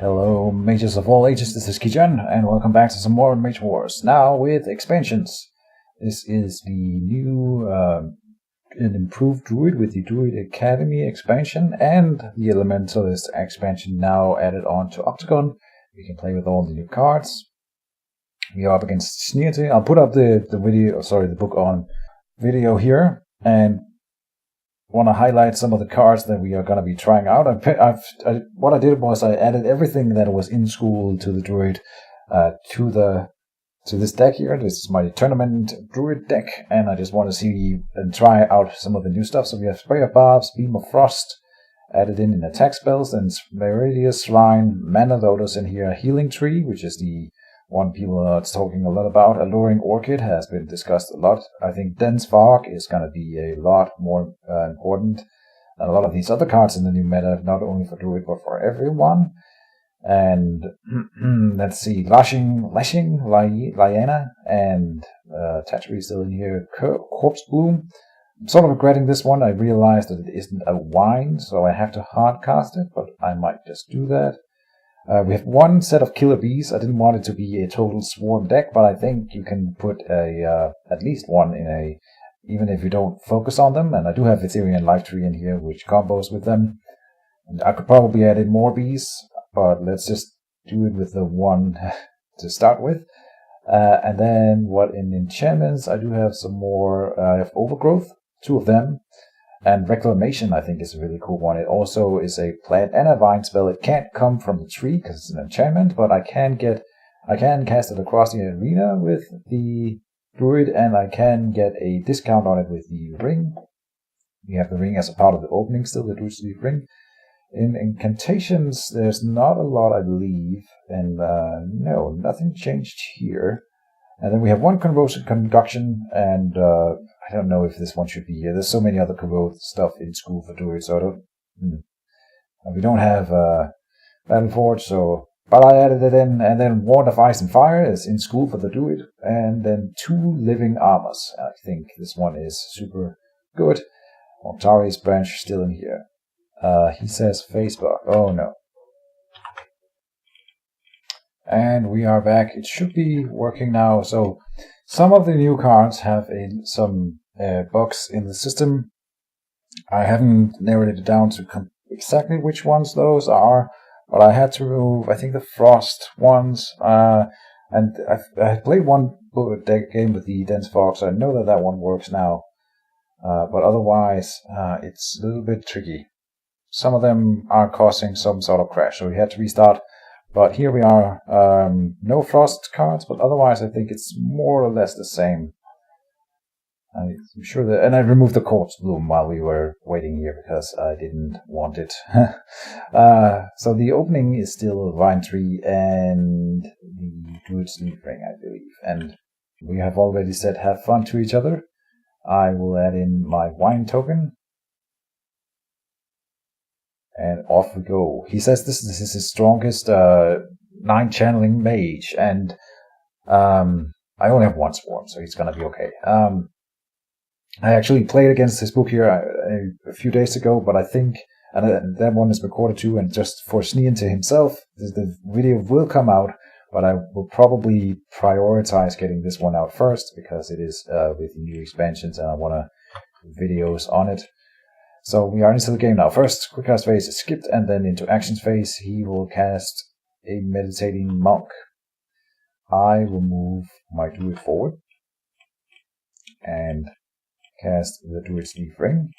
Hello, mages of all ages, this is Keejchen, and welcome back to some more Mage Wars, now with expansions. This is the new and improved Druid with the Druid Academy expansion and the Elementalist expansion now added on to Octagon. We can play with all the new cards. We are up against Schneeente. I'll put up the book on video here, and want to highlight some of the cards that we are going to be trying out. What I did was I added everything that was in school to the Druid to this deck here. This is my tournament Druid deck, and I just want to see and try out some of the new stuff. So we have Spray of Barbs, Beam of Frost added in attack spells, and Meridius Shrine, Mana Lotus in here, Healing Tree, which is the one people are talking a lot about. Alluring Orchid has been discussed a lot. I think Dense Fog is going to be a lot more important than a lot of these other cards in the new meta, not only for Druid but for everyone. And let's see, Lashing, Lyanna, and Tatchery still in here. Corpse Bloom. I'm sort of regretting this one. I realized that it isn't a wine, so I have to hard cast it, but I might just do that. We have one set of Killer Bees. I didn't want it to be a total swarm deck, but I think you can put at least one in even if you don't focus on them. And I do have Ethereum Life Tree in here, which combos with them. And I could probably add in more bees, but let's just do it with the one to start with. And then what in enchantments, I do have some more. I have Overgrowth, 2 of them. And Reclamation, I think, is a really cool one. It also is a plant and a vine spell. It can't come from the tree because it's an enchantment, but I can cast it across the arena with the Druid, and I can get a discount on it with the ring. We have the ring as a part of the opening still, the Druid's Leaf ring. In incantations, there's not a lot, I believe, and no, nothing changed here. And then we have one Corrosive Conduction, and I don't know if this one should be here. There's so many other corrode stuff in school for Druid, so I don't. We don't have Battleforge, so but I added it in, and then Ward of Ice and Fire is in school for the Druid, and then 2 Living Armors. I think this one is super good. Octarius Branch still in here. He says Facebook. Oh no. And we are back. It should be working now. So some of the new cards have some bugs in the system. I haven't narrowed it down to exactly which ones those are, but I had to remove, I think, the Frost ones. And I played one game with the Dense Fog, so I know that one works now. But otherwise, it's a little bit tricky. Some of them are causing some sort of crash, so we had to restart. But here we are, no Frost cards, but otherwise I think it's more or less the same. I'm sure that, and I removed the Corpse Bloom while we were waiting here because I didn't want it. So the opening is still Vine Tree and the Druid's Leaf ring, I believe. And we have already said have fun to each other. I will add in my wine token. And off we go. He says this is his strongest 9 channeling mage, and I only have 1 swarm, so he's gonna be okay. I actually played against his book here a few days ago, but I think, and that one is recorded too, and just for Schneeente himself, the video will come out, but I will probably prioritize getting this one out first, because it is with new expansions, and I want to videos on it. So we are into the game now. First, quick cast phase is skipped, and then into actions phase, he will cast a meditating monk. I will move my Druid forward and cast the Druid's Leaf ring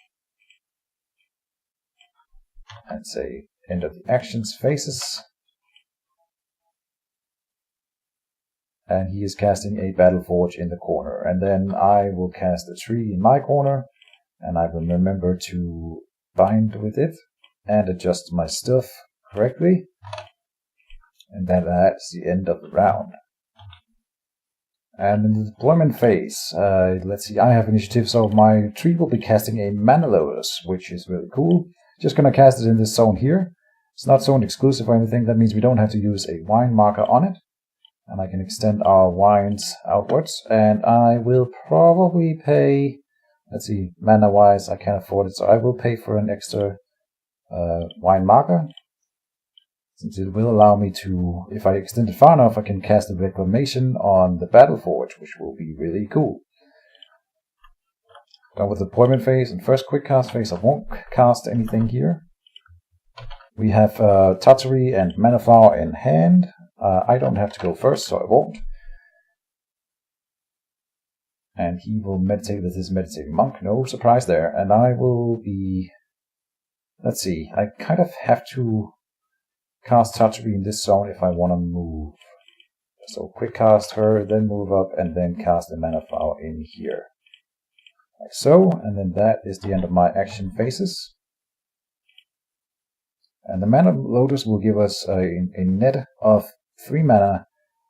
and say end of the actions phases. And he is casting a Battleforge in the corner, and then I will cast a tree in my corner. And I will remember to bind with it and adjust my stuff correctly. And that's the end of the round. And in the deployment phase, let's see, I have initiative, so my tree will be casting a Mana Lotus, which is really cool. Just going to cast it in this zone here. It's not zone exclusive or anything. That means we don't have to use a wine marker on it. And I can extend our wines outwards. And I will probably pay... Let's see, mana-wise, I can't afford it, so I will pay for an extra wine marker. since it will allow me to, if I extend it far enough, I can cast a Reclamation on the Battleforge, which will be really cool. Done with the deployment phase and first quick cast phase, I won't cast anything here. We have Tatari and Mana Flower in hand. I don't have to go first, so I won't. And he will meditate with his Meditating Monk, no surprise there. And I will be... Let's see, I kind of have to cast Tatari in this zone if I want to move. So quick cast her, then move up, and then cast the Mana Flower in here. Like so, and then that is the end of my action phases. And the Mana Lotus will give us a net of 3 mana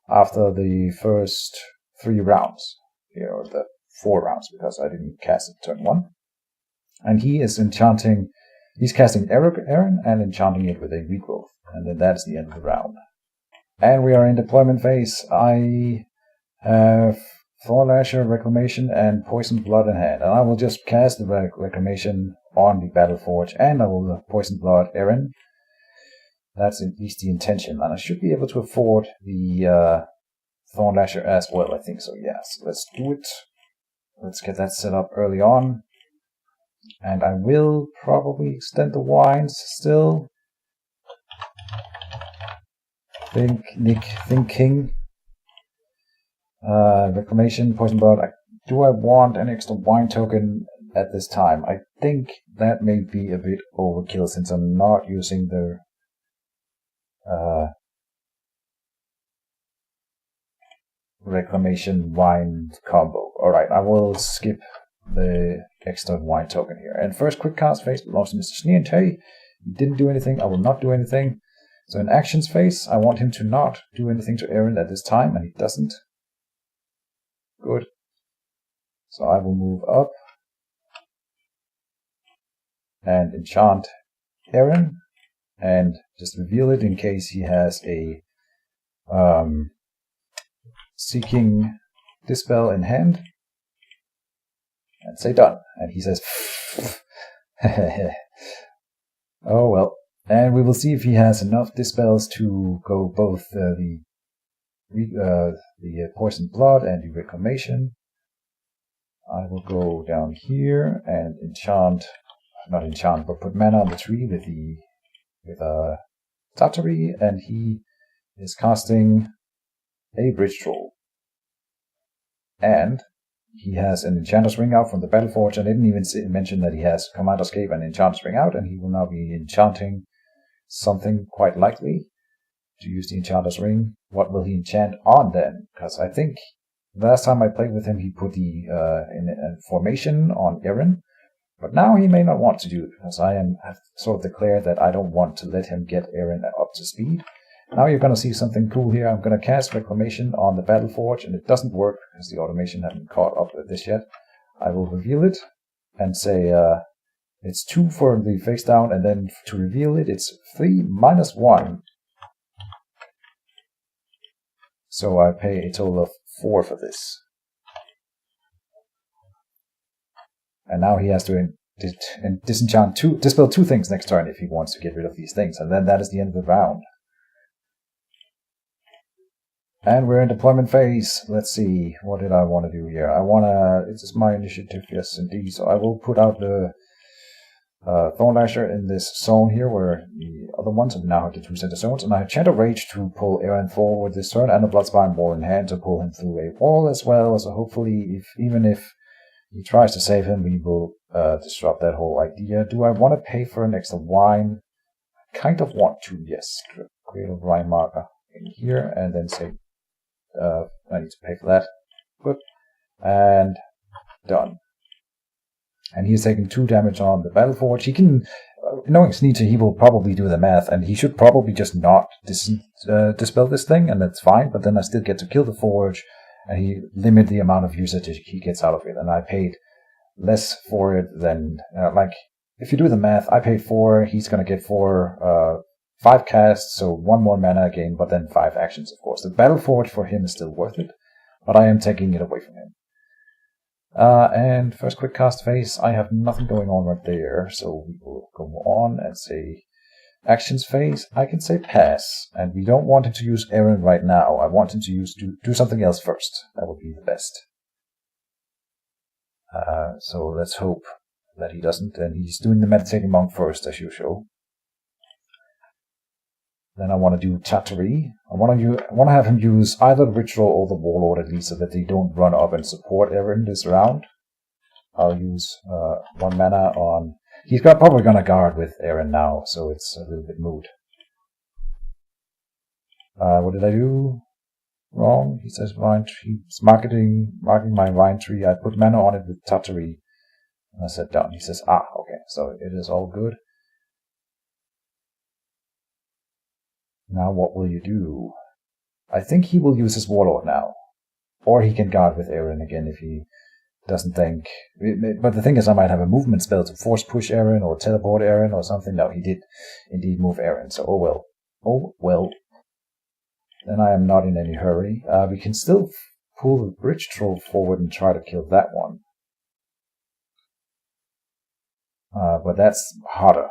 after the first 3 rounds. Here, or the 4 rounds, because I didn't cast it turn 1. And he is enchanting, he's casting Aaron and enchanting it with a regrowth. And then that's the end of the round. And we are in deployment phase. I have Thornlasher, Reclamation, and Poison Blood in hand. And I will just cast the Reclamation on the Battleforge, and I will Poison Blood Aaron. That's at least the intention. And I should be able to afford the Thornlasher as well, I think so, yes. Let's do it. Let's get that set up early on. And I will probably extend the wines still. Think King. Reclamation, Poison Blood. Do I want an extra wine token at this time? I think that may be a bit overkill since I'm not using the Reclamation wine combo. Alright, I will skip the extra wine token here. And first quick cast phase belongs to Mr. Schneeente. He didn't do anything, I will not do anything. So in actions phase, I want him to not do anything to Aaron at this time, and he doesn't. Good. So I will move up and enchant Aaron, and just reveal it in case he has a Seeking Dispel in hand, and say done. And he says, oh well. And we will see if he has enough Dispels to go both the Poison Blood and the Reclamation. I will go down here and put mana on the tree with Tatari, and he is casting a Bridge Troll. And he has an Enchanter's Ring out from the Battleforge. I didn't even mention that he has Commander's Cape and Enchanter's Ring out, and he will now be enchanting something quite likely to use the Enchanter's Ring. What will he enchant on then? Because I think last time I played with him, he put the formation on Aaron, but now he may not want to do it, because I have sort of declared that I don't want to let him get Aaron up to speed. Now you're going to see something cool here. I'm going to cast Reclamation on the Battleforge, and it doesn't work because the automation hasn't caught up with this yet. I will reveal it and say it's 2 for the face down, and then to reveal it, it's 3 minus 1. So I pay a total of 4 for this. And now he has to dispel 2 things next turn if he wants to get rid of these things, and then that is the end of the round. And we're in deployment phase. Let's see, what did I want to do here? This is my initiative, yes indeed, so I will put out the Thornlasher in this zone here where the other ones now have the 2 center zones, and I have Chant of Rage to pull Aaron forward this turn, and a Bloodspine Wall in hand to pull him through a wall as well, so hopefully even if he tries to save him, we will disrupt that whole idea. Do I want to pay for an extra wine? I kind of want to, yes. Create a wine marker in here, and then say I need to pay for that. Good. And done. And he's taking 2 damage on the Battleforge. He can, knowing Schneeente, he will probably do the math, and he should probably just not dispel this thing, and that's fine, but then I still get to kill the Forge, and he limit the amount of usage he gets out of it, and I paid less for it than, if you do the math, I paid 4, he's going to get 5 casts, so 1 more mana again, but then 5 actions, of course. The Battleforge for him is still worth it, but I am taking it away from him. And first quick cast phase, I have nothing going on right there, so we will go on and say actions phase, I can say pass. And we don't want him to use Aaron right now. I want him to do something else first. That would be the best. So let's hope that he doesn't. And he's doing the Meditating Monk first, as usual. Then I want to do Chattery. I want to have him use either the Ritual or the Warlord at least, so that they don't run up and support Aaron this round. I'll use 1 mana on... He's probably going to guard with Aaron now, so it's a little bit moot. What did I do wrong? He says he's marking my vine tree. I put mana on it with Chattery. And I said done. He says, okay, so it is all good. Now what will you do? I think he will use his Warlord now. Or he can guard with Aaron again if he doesn't think... But the thing is, I might have a movement spell to force push Aaron or teleport Aaron or something. No, he did indeed move Aaron, so oh well. Oh well. Then I am not in any hurry. We can still pull the Bridge Troll forward and try to kill that one. But that's harder.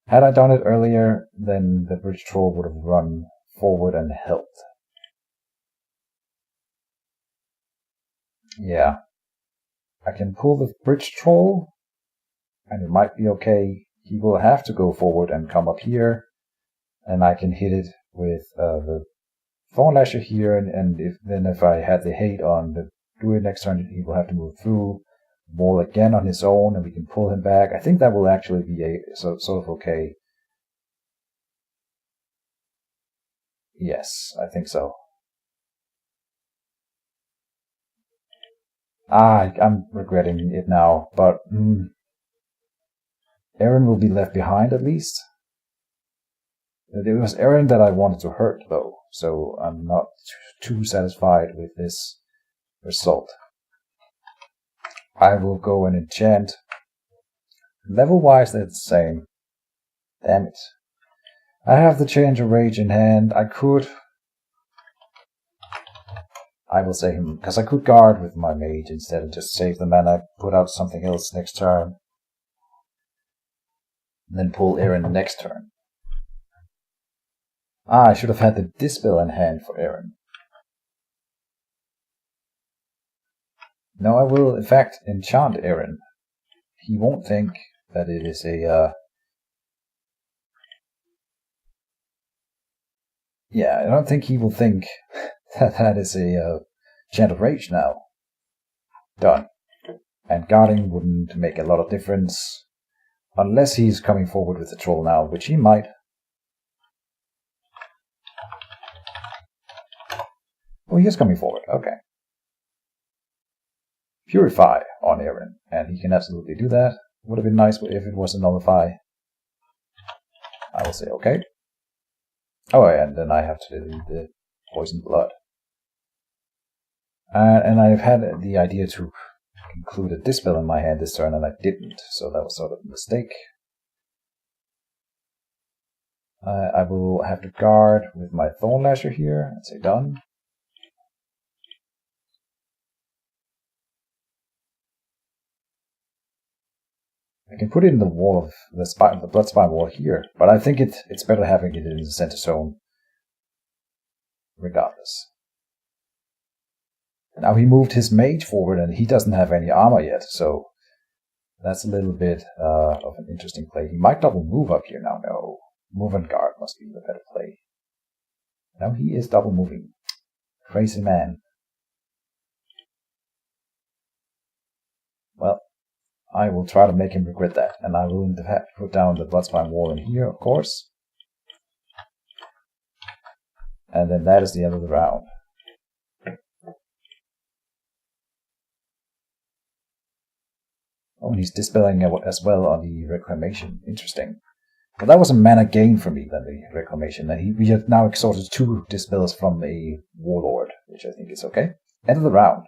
Had I done it earlier, then the Bridge Troll would have run forward and helped. Yeah. I can pull the Bridge Troll, and it might be okay. He will have to go forward and come up here, and I can hit it with the Thornlasher here, and if I had the hate on the Druid next turn, he will have to move through. Wall again on his own, and we can pull him back. I think that will actually be sort of okay. Yes, I think so. I'm regretting it now, but Aaron will be left behind at least. It was Aaron that I wanted to hurt, though, so I'm not too satisfied with this result. I will go and enchant. Level-wise, they're the same. Damn it. I have the Change of Rage in hand. I will say him, because I could guard with my Mage instead and just save the mana, put out something else next turn. And then pull Aaron next turn. I should have had the Dispel in hand for Aaron. No, I will, in fact, enchant Aaron. He won't think that it is a... Yeah, I don't think he will think that that is a Chant of Rage now. Done. And guarding wouldn't make a lot of difference. Unless he's coming forward with the Troll now, which he might. Oh, he is coming forward, okay. Purify on Aaron, and he can absolutely do that. Would have been nice if it was a Nullify. I will say okay. Oh, and then I have to delete the Poisoned Blood. And I've had the idea to include a Dispel in my hand this turn, and I didn't, so that was sort of a mistake. I will have to guard with my Thornlasher here, and say done. I can put it in the wall of the Blood Spine wall here, but I think it's better having it in the center zone, regardless. Now he moved his Mage forward, and he doesn't have any armor yet, so that's a little bit of an interesting play. He might double move up here now. No, move and guard must be the better play. Now he is double moving. Crazy man. Well, I will try to make him regret that, and I will have to put down the Bloodspine wall in here, of course. And then that is the end of the round. Oh, and he's dispelling as well on the Reclamation. Interesting. Well, that was a mana gain for me, then, the Reclamation. And we have now exhausted 2 dispels from a Warlord, which I think is okay. End of the round.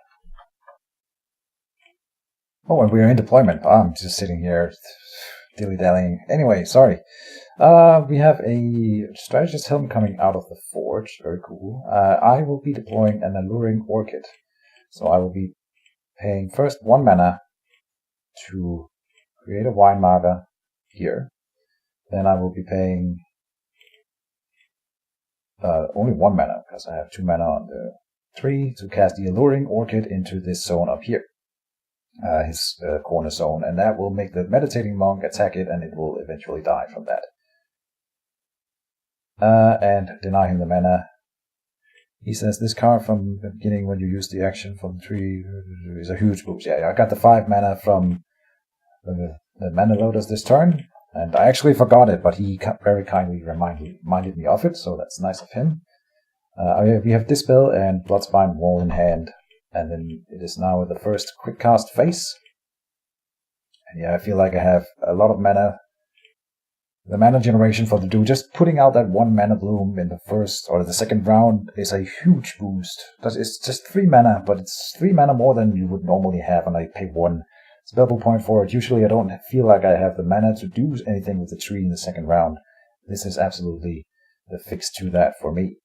Oh, and we are in deployment. I'm just sitting here dilly-dallying. Anyway, sorry. We have a Strategist Helm coming out of the Forge. Very cool. I will be deploying an Alluring Orchid. So I will be paying first 1 mana to create a wine marker here. Then I will be paying only 1 mana, because I have 2 mana on the tree, to cast the Alluring Orchid into this zone up here. His corner zone, and that will make the Meditating Monk attack it, and it will eventually die from that. And deny him the mana. He says this card from the beginning when you use the action from the tree is a huge boost. Yeah, I got the 5 mana from the mana lotus this turn, and I actually forgot it, but he very kindly reminded me of it, so that's nice of him. We have Dispel and Bloodspine Wall in hand, and then it is now the first quick cast phase. And yeah, I feel like I have a lot of mana. The mana generation for the Druid, just putting out that 1 mana bloom in the first or the second round is a huge boost. It's just 3 mana, but it's 3 mana more than you would normally have, and I pay 1 spellbook point for it. Usually I don't feel like I have the mana to do anything with the tree in the second round. This is absolutely the fix to that for me.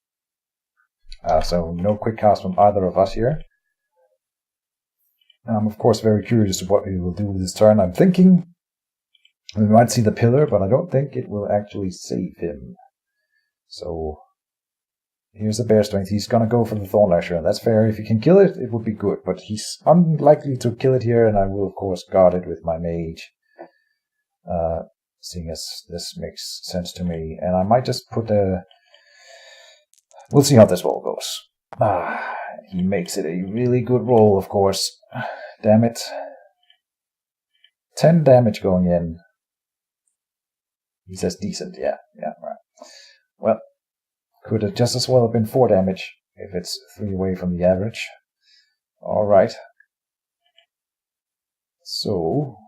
So no quick cast from either of us here. I'm of course very curious to what we will do this turn. I'm thinking we might see the pillar, but I don't think it will actually save him. So here's the Bear Strength. He's gonna go for the Thorn Lasher, and that's fair. If he can kill it, it would be good, but he's unlikely to kill it here, and I will of course guard it with my Mage. Seeing as this makes sense to me. And I might just put a... We'll see how this roll goes. He makes it a really good roll, of course. Damn it. 10 damage going in. He says decent, yeah, right. Well, could have just as well have been 4 damage if it's 3 away from the average. Alright. So,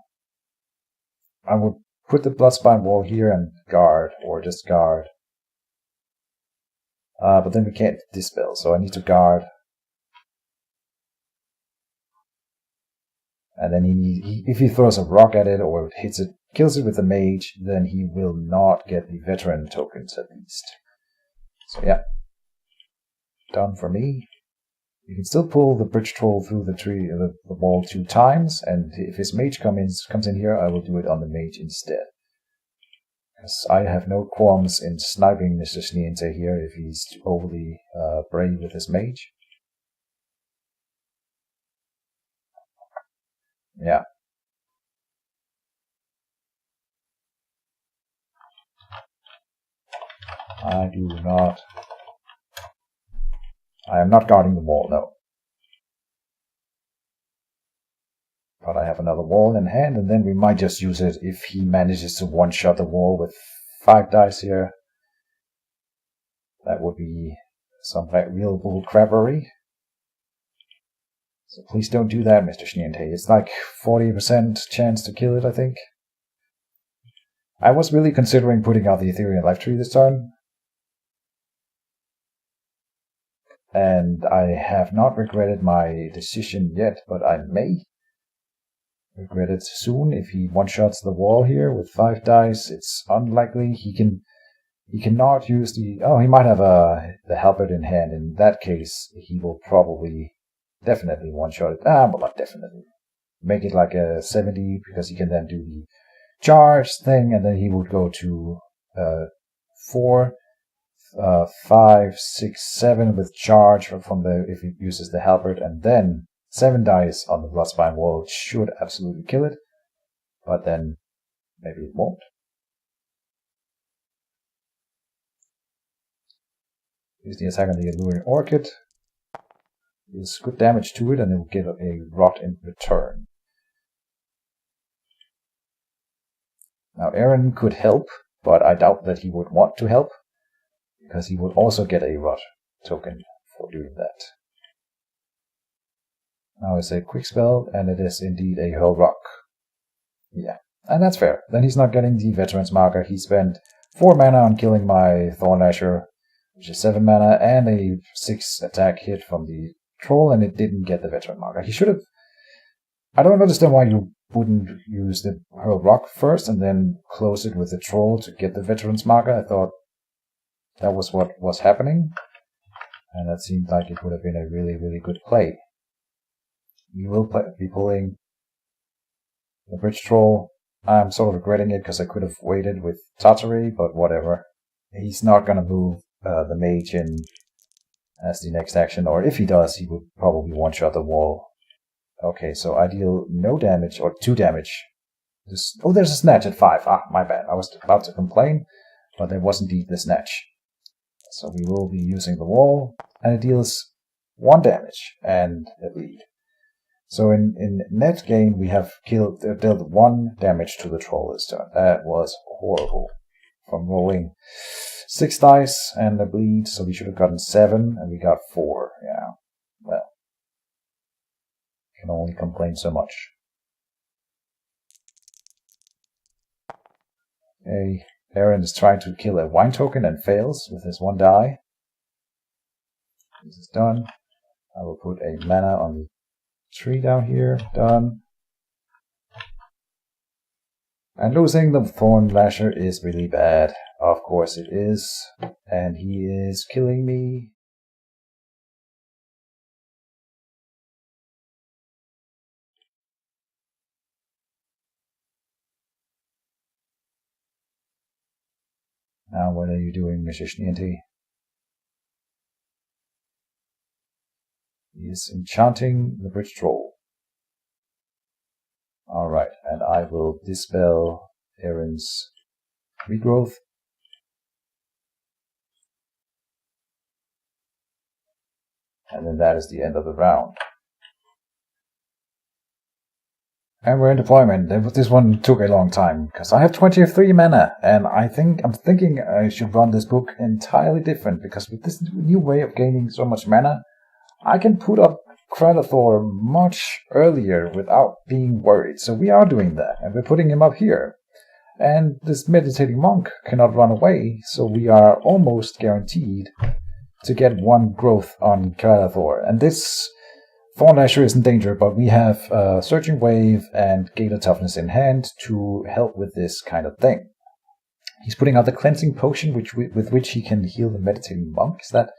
I would put the Bloodspine Wall here and guard, or just guard. But then we can't Dispel, so I need to guard. And then if he throws a rock at it or hits it, kills it with the Mage, then he will not get the Veteran tokens at least. So yeah, done for me. You can still pull the Bridge Troll through the tree, the wall 2 times, and if his Mage comes in here, I will do it on the Mage instead. Because I have no qualms in sniping Mr. Schneeente here if he's overly brave with his Mage. Yeah. I am not guarding the wall, no. But I have another wall in hand, and then we might just use it if he manages to one-shot the wall with 5 dice here. That would be some real bull crabbery. So please don't do that, Mr. Schneeente. It's like 40% chance to kill it, I think. I was really considering putting out the Ethereal Life Tree this turn. And I have not regretted my decision yet, but I may regret it soon. If he one-shots the wall here with 5 dice, it's unlikely. He cannot use the... Oh, he might have the Halberd in hand. In that case, he will probably... Definitely one-shot it. Well, not definitely. Make it like a 70, because he can then do the charge thing, and then he would go to 4, 5, 6, 7 with charge from the if he uses the halberd, and then 7 dice on the Bloodspine Wall should absolutely kill it, but then maybe it won't. Use the attack on the Alluring Orchid. Deals good damage to it, and it will get a rot in return. Now Aaron could help, but I doubt that he would want to help, because he would also get a rot token for doing that. Now it's a quick spell, and it is indeed a Hurl Rock. Yeah, and that's fair. Then he's not getting the Veteran's Marker. He spent 4 mana on killing my Thorn Lasher, which is 7 mana, and a 6 attack hit from the Troll, and it didn't get the Veteran Marker. He should have... I don't understand why you wouldn't use the Hurl Rock first and then close it with the Troll to get the Veteran's Marker. I thought that was what was happening, and that seemed like it would have been a really, really good play. we will be pulling the Bridge Troll. I'm sort of regretting it because I could have waited with Tatari, but whatever. He's not going to move the Mage in as the next action, or if he does, he would probably one-shot the wall. Okay, so I deal no damage, or 2 damage. Oh, there's a snatch at 5. Ah, my bad. I was about to complain, but there was indeed the snatch. So we will be using the wall, and it deals 1 damage and a bleed. So in net game, we have dealt 1 damage to the troll this turn. That was horrible. From rolling 6 dice and a bleed, so we should have gotten 7, and we got 4. Yeah, well, can only complain so much. Okay, Aaron is trying to kill a wine token and fails with his 1 die. This is done. I will put a mana on the tree down here. Done. And losing the Thorn Lasher is really bad. Of course it is. And he is killing me. Now what are you doing, Mr. Schneeente? He is enchanting the Bridge Troll. Alright, and I will dispel Aaron's regrowth. And then that is the end of the round. And we're in deployment. This one took a long time, because I have 23 mana, and I'm thinking I should run this book entirely different, because with this new way of gaining so much mana, I can put up Kralathor much earlier without being worried. So we are doing that, and we're putting him up here. And this Meditating Monk cannot run away, so we are almost guaranteed to get 1 growth on Kralathor. And this Thorn Lasher is in danger, but we have Searching Wave and Gate of Toughness in hand to help with this kind of thing. He's putting out the Cleansing Potion, with which he can heal the Meditating Monk. Is that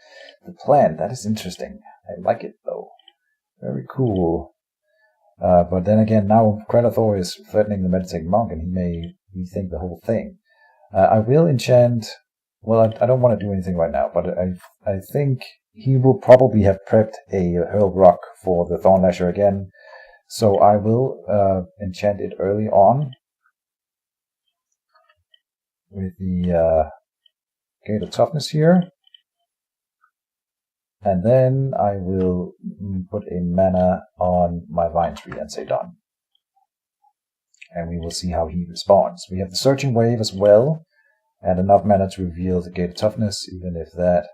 the plan? That is interesting. I like it, though. Very cool. But then again, now Kralathor is threatening the Meditating Monk, and he may rethink the whole thing. I will enchant... Well, I don't want to do anything right now, but I think he will probably have prepped a Hurl Rock for the Thorn Lasher again. So I will enchant it early on with the Gate of Toughness here. And then I will put a mana on my Vine Tree and say done. And we will see how he responds. We have the Searching Wave as well, and enough mana to reveal the Gate of Toughness, even if that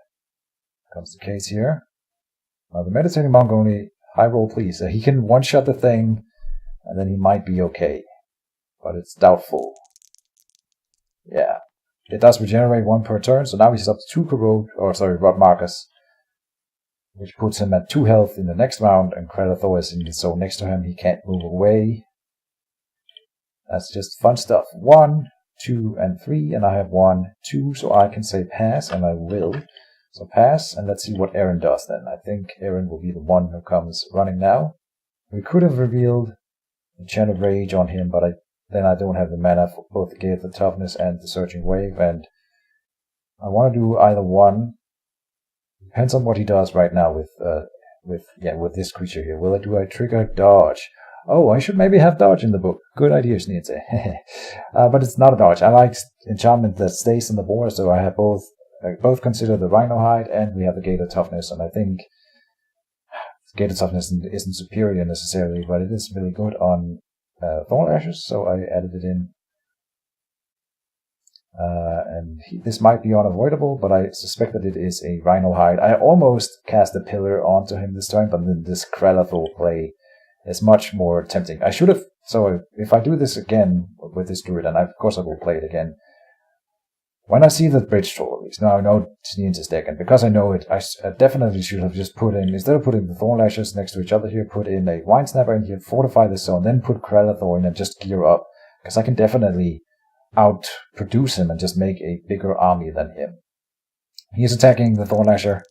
becomes the case here. Now the Meditating Monk only, high roll please. He can one-shot the thing, and then he might be okay. But it's doubtful. Yeah. It does regenerate 1 per turn, so now he's up to 2 Rod Marcus, which puts him at 2 health in the next round, and Kralathor is in the zone next to him. He can't move away. That's just fun stuff. 1, 2, and 3, and I have 1, 2, so I can say pass, and I will. So pass, and let's see what Aaron does then. I think Aaron will be the one who comes running now. We could have revealed the Chant of Rage on him, but then I don't have the mana for both the Gate of Toughness and the Searching Wave, and I want to do either one. Depends on what he does right now with this creature here. Do I trigger dodge? Oh, I should maybe have dodge in the book. Good idea, Schneeente. But it's not a dodge. I like enchantment that stays on the board, so I have both consider the Rhino Hide, and we have the Gate of Toughness, and I think the Gate of Toughness isn't superior necessarily, but it is really good on Thorn Ashes, so I added it in. This might be unavoidable, but I suspect that it is a Rhino Hide. I almost cast a Pillar onto him this time, but then this Kralathor play is much more tempting. I should have... So if I do this again with this Druid, and of course I will play it again, when I see the Bridge Troll, at least, now I know Schneeente's deck, and because I know it, I definitely should have just put in, instead of putting the Thorn Lashes next to each other here, put in a Wine Snapper in here, fortify the zone, then put Kralathor in and just gear up, because I can definitely outproduce him and just make a bigger army than him. He is attacking the Thorn Lasher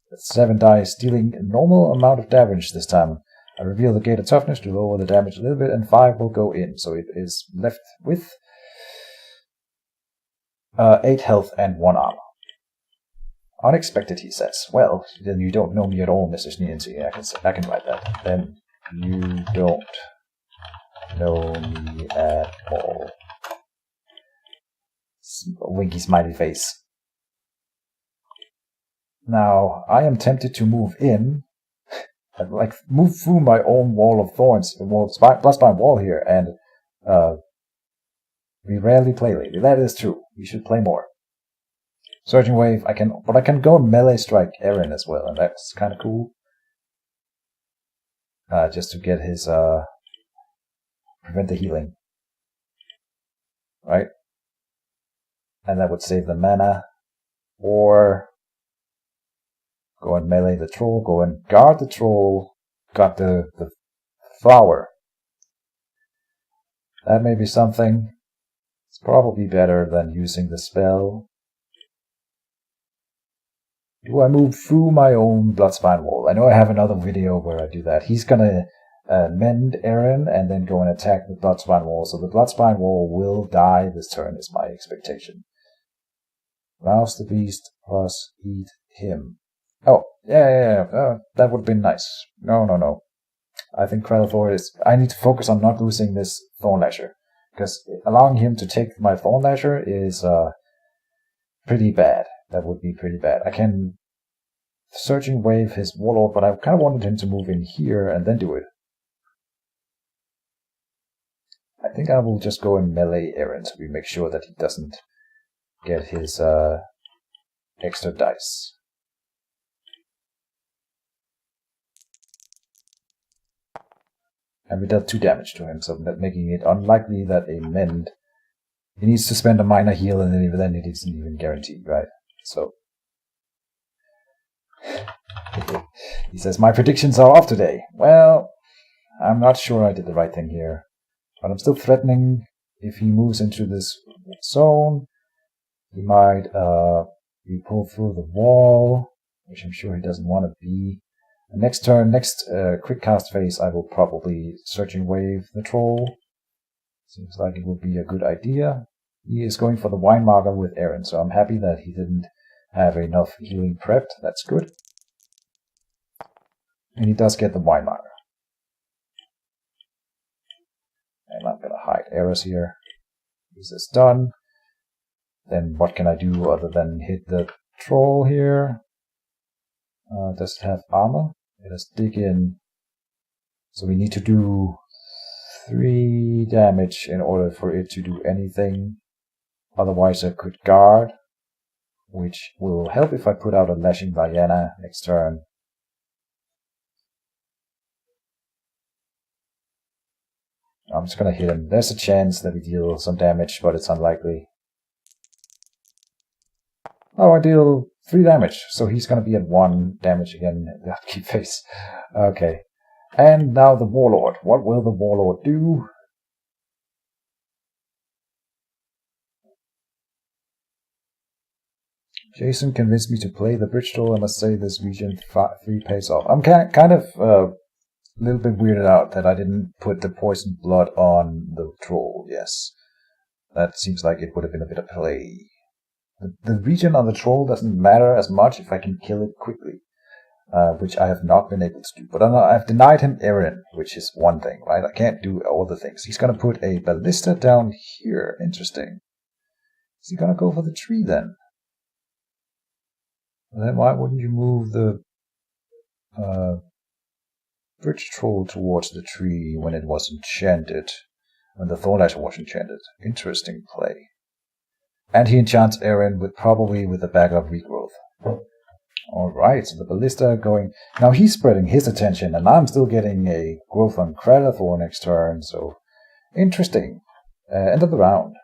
with 7 dice, dealing a normal amount of damage this time. I reveal the Gator Toughness to lower the damage a little bit, and 5 will go in. So it is left with 8 health and 1 armor. Unexpected, he says. Well, then you don't know me at all, Mr. Schneeente. I can write that. Then you don't know me at all. Winky smiley face. Now, I am tempted to move in, like move through my own wall of thorns, bloodspine wall here, and we rarely play lately. That is true. We should play more. Surging Wave, I can go melee strike Eren as well, and that's kind of cool. Just to get his prevent the healing, right? And that would save the mana. Or go and melee the troll, go and guard the troll, got the flower. That may be something. It's probably better than using the spell. Do I move through my own Bloodspine wall? I know I have another video where I do that. He's gonna mend Eren and then go and attack the Bloodspine wall. So the Bloodspine wall will die this turn, is my expectation. Rouse the beast plus eat him. Oh, yeah. That would have been nice. No. I think Kralithor is... I need to focus on not losing this Thorn Lasher. Because allowing him to take my Thorn Lasher is pretty bad. That would be pretty bad. I can Searching Wave his Warlord, but I kind of wanted him to move in here and then do it. I think I will just go and melee Eren so we make sure that he doesn't get his extra dice. And we dealt 2 damage to him, so that making it unlikely that a mend... He needs to spend a minor heal, and then it isn't even guaranteed, right? So... He says, my predictions are off today. Well, I'm not sure I did the right thing here. But I'm still threatening if he moves into this zone. He might be pulled through the wall, which I'm sure he doesn't want to be. Next turn, quick cast phase, I will probably Searching Wave the troll. Seems like it would be a good idea. He is going for the Wine Marker with Eren, so I'm happy that he didn't have enough healing prepped. That's good. And he does get the Wine Marker. And I'm going to hide arrows here. This is done. Then what can I do other than hit the troll here? Does it have armor? It has dig in. So we need to do 3 damage in order for it to do anything. Otherwise I could guard, which will help if I put out a Lashing Diana next turn. I'm just gonna hit him. There's a chance that we deal some damage, but it's unlikely. Oh, I deal 3 damage, so he's gonna be at 1 damage again. Keep face. Okay. And now the Warlord. What will the Warlord do? Jason convinced me to play the bridge troll. I must say this region 3 pays off. I'm kind of a little bit weirded out that I didn't put the poison blood on the troll. Yes. That seems like it would have been a bit of play. The region on the troll doesn't matter as much if I can kill it quickly, which I have not been able to do. But I've denied him Eren, which is one thing, right? I can't do all the things. He's going to put a ballista down here. Interesting. Is he going to go for the tree then? Well, then why wouldn't you move the bridge troll towards the tree when it was enchanted? When the Thornlasher was enchanted. Interesting play. And he enchants Eren probably with a backup regrowth. Alright, so the ballista going... Now he's spreading his attention, and I'm still getting a growth on Kralithor next turn, so... Interesting. End of the round.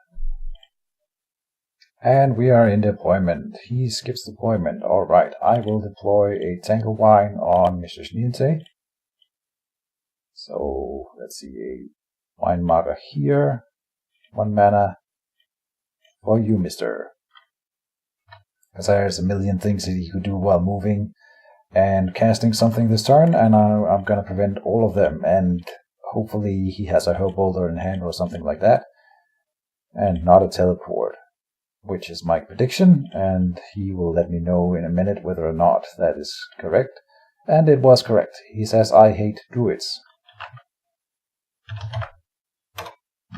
And we are in deployment. He skips deployment. Alright, I will deploy a Tanglewine on Mr. Schneeente. So, let's see, a Wine Marker here. 1 mana. For you, mister. Because there's a million things that he could do while moving. and casting something this turn, and I'm going to prevent all of them, and hopefully he has a Hurl Boulder in hand or something like that, and not a teleport, which is my prediction, and he will let me know in a minute whether or not that is correct. And it was correct. He says, I hate druids.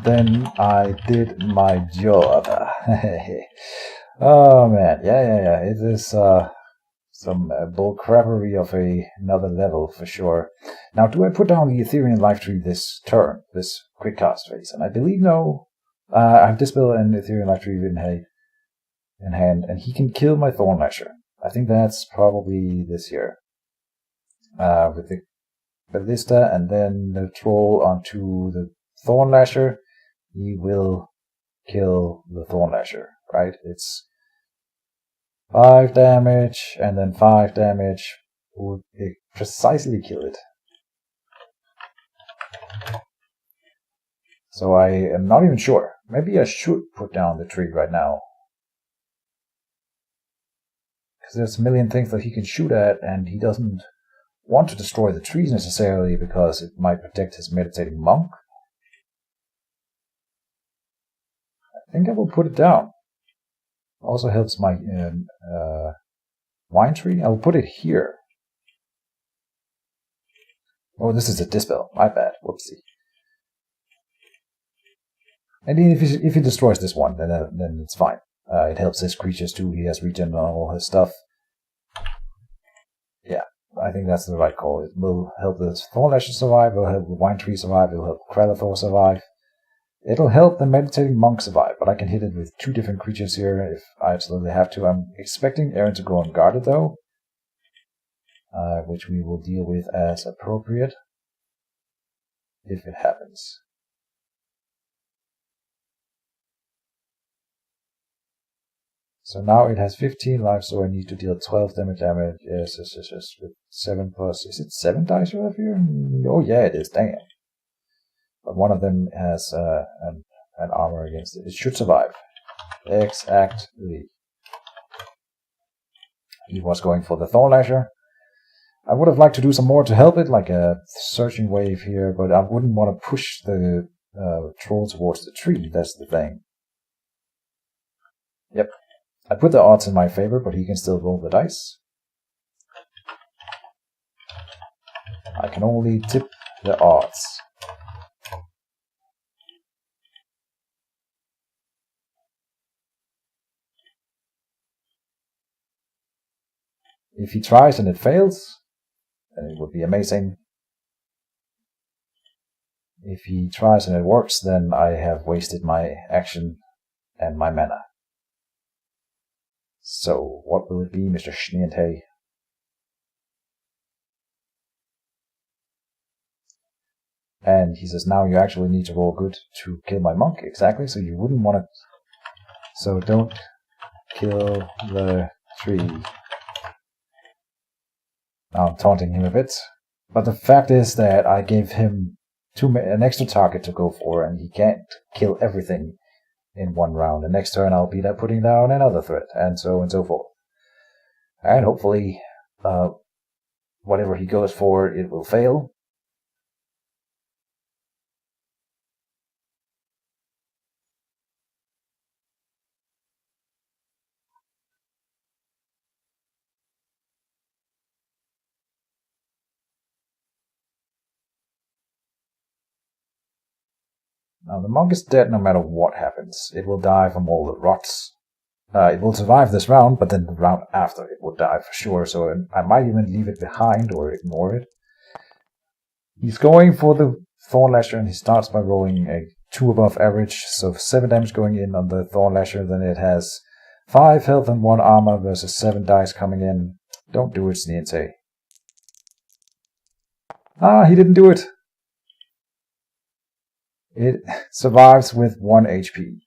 Then I did my job. Oh man, yeah. It is some bullcrappery of another level for sure. Now, do I put down the Ethereal Life Tree this turn, this quick cast phase? And I believe no. I have Dispel and Ethereal Life Tree in hand, and he can kill my Thorn Lasher. I think that's probably this year. With the Ballista and then the Troll onto the Thorn Lasher, he will kill the Thorn Lasher, right? It's 5 damage and then 5 damage would precisely kill it. So I am not even sure. Maybe I should put down the tree right now. Because there's a million things that he can shoot at, and he doesn't want to destroy the trees necessarily because it might protect his Meditating Monk. I think I will put it down. Also helps my Wine Tree. I'll put it here. Oh, this is a Dispel. My bad. Whoopsie. And if he destroys this one, then it's fine. It helps his creatures too. He has regen on all his stuff. Yeah, I think that's the right call. It will help the Thornlasher survive, it will help the Wine Tree survive, it will help Kralathor survive. It'll help the Meditating Monk survive, but I can hit it with 2 different creatures here if I absolutely have to. I'm expecting Aaron to go unguarded though, which we will deal with as appropriate if it happens. So now it has 15 life, so I need to deal 12 damage. Yes, with 7 plus. Is it 7 dice you have here? Oh yeah, it is. Dang it. But one of them has an armor against it. It should survive. Exactly. He was going for the Thorn Lasher. I would have liked to do some more to help it, like a searching wave here, but I wouldn't want to push the troll towards the tree. That's the thing. Yep. I put the odds in my favor, but he can still roll the dice. I can only tip the odds. If he tries and it fails, then it would be amazing. If he tries and it works, then I have wasted my action and my mana. So, what will it be, Mr. Schneeente? And he says, now you actually need to roll good to kill my monk. Exactly, so you wouldn't want to... So don't kill the tree. Now I'm taunting him a bit. But the fact is that I gave him an extra target to go for, and he can't kill everything in one round. The next turn I'll be putting down another threat, and so forth. And hopefully, whatever he goes for, it will fail. Now the monk is dead no matter what happens. It will die from all the rots. It will survive this round, but then the round after it will die for sure, so I might even leave it behind or ignore it. He's going for the Thorn Lasher, and he starts by rolling a 2 above average, so 7 damage going in on the Thorn Lasher, then it has 5 health and 1 armor versus 7 dice coming in. Don't do it, Schneeente. Ah, he didn't do it! It survives with 1 HP.